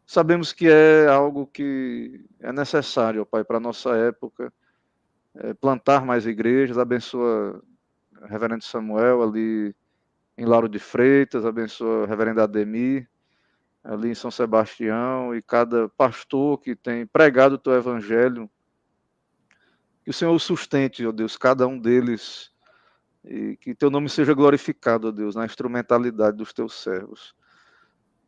Sabemos que é algo que é necessário, Pai, para a nossa época, plantar mais igrejas. Abençoa o reverendo Samuel ali em Lauro de Freitas, abençoa o reverendo Ademir ali em São Sebastião, e cada pastor que tem pregado o teu evangelho Que o Senhor os sustente, ó Deus, cada um deles, e que teu nome seja glorificado, ó Deus, na instrumentalidade dos teus servos.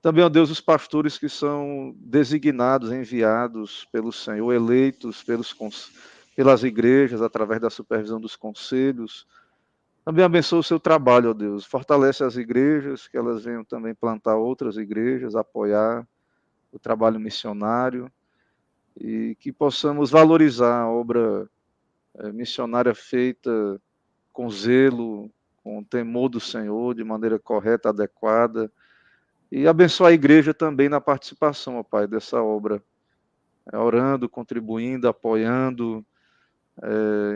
Também, ó Deus, os pastores que são designados, enviados pelo Senhor, eleitos pelas igrejas, através da supervisão dos conselhos. Também abençoa o seu trabalho, ó Deus. Fortalece as igrejas, que elas venham também plantar outras igrejas, apoiar o trabalho missionário, e que possamos valorizar a obra missionária feita com zelo, com temor do Senhor, de maneira correta, adequada. E abençoa a igreja também na participação, ó Pai, dessa obra, orando, contribuindo, apoiando,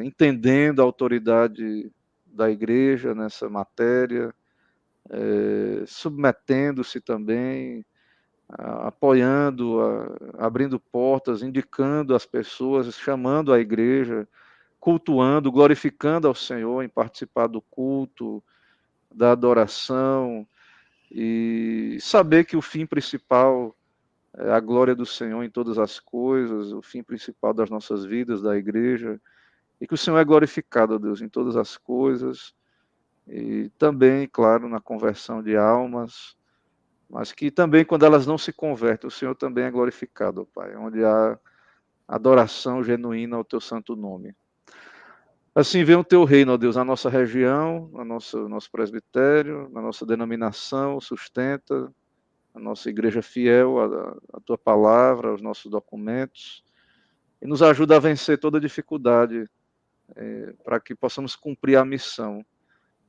entendendo a autoridade da igreja nessa matéria, submetendo-se também, apoiando, abrindo portas, indicando as pessoas, chamando a igreja, cultuando, glorificando ao Senhor em participar do culto, da adoração, e saber que o fim principal é a glória do Senhor em todas as coisas, o fim principal das nossas vidas, da igreja, e que o Senhor é glorificado, ó Deus, em todas as coisas, e também, claro, na conversão de almas, mas que também quando elas não se convertem, o Senhor também é glorificado, ó Pai, onde há adoração genuína ao teu santo nome. Assim venha o teu reino, ó Deus, na nossa região, no nosso presbitério, na nossa denominação, sustenta a nossa igreja fiel à tua palavra, aos nossos documentos, e nos ajuda a vencer toda dificuldade, para que possamos cumprir a missão.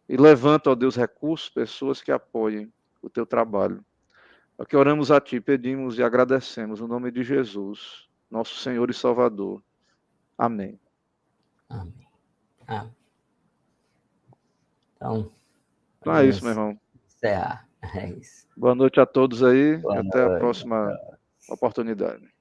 E levanta, ó Deus, recursos, pessoas que apoiem o teu trabalho. É o que oramos a ti, pedimos e agradecemos, no nome de Jesus, nosso Senhor e Salvador. Amém. Amém. Amém. Então, Então é isso, meu podemos irmão. encerrar. É isso. Boa noite a todos aí Boa e até a noite. próxima oportunidade.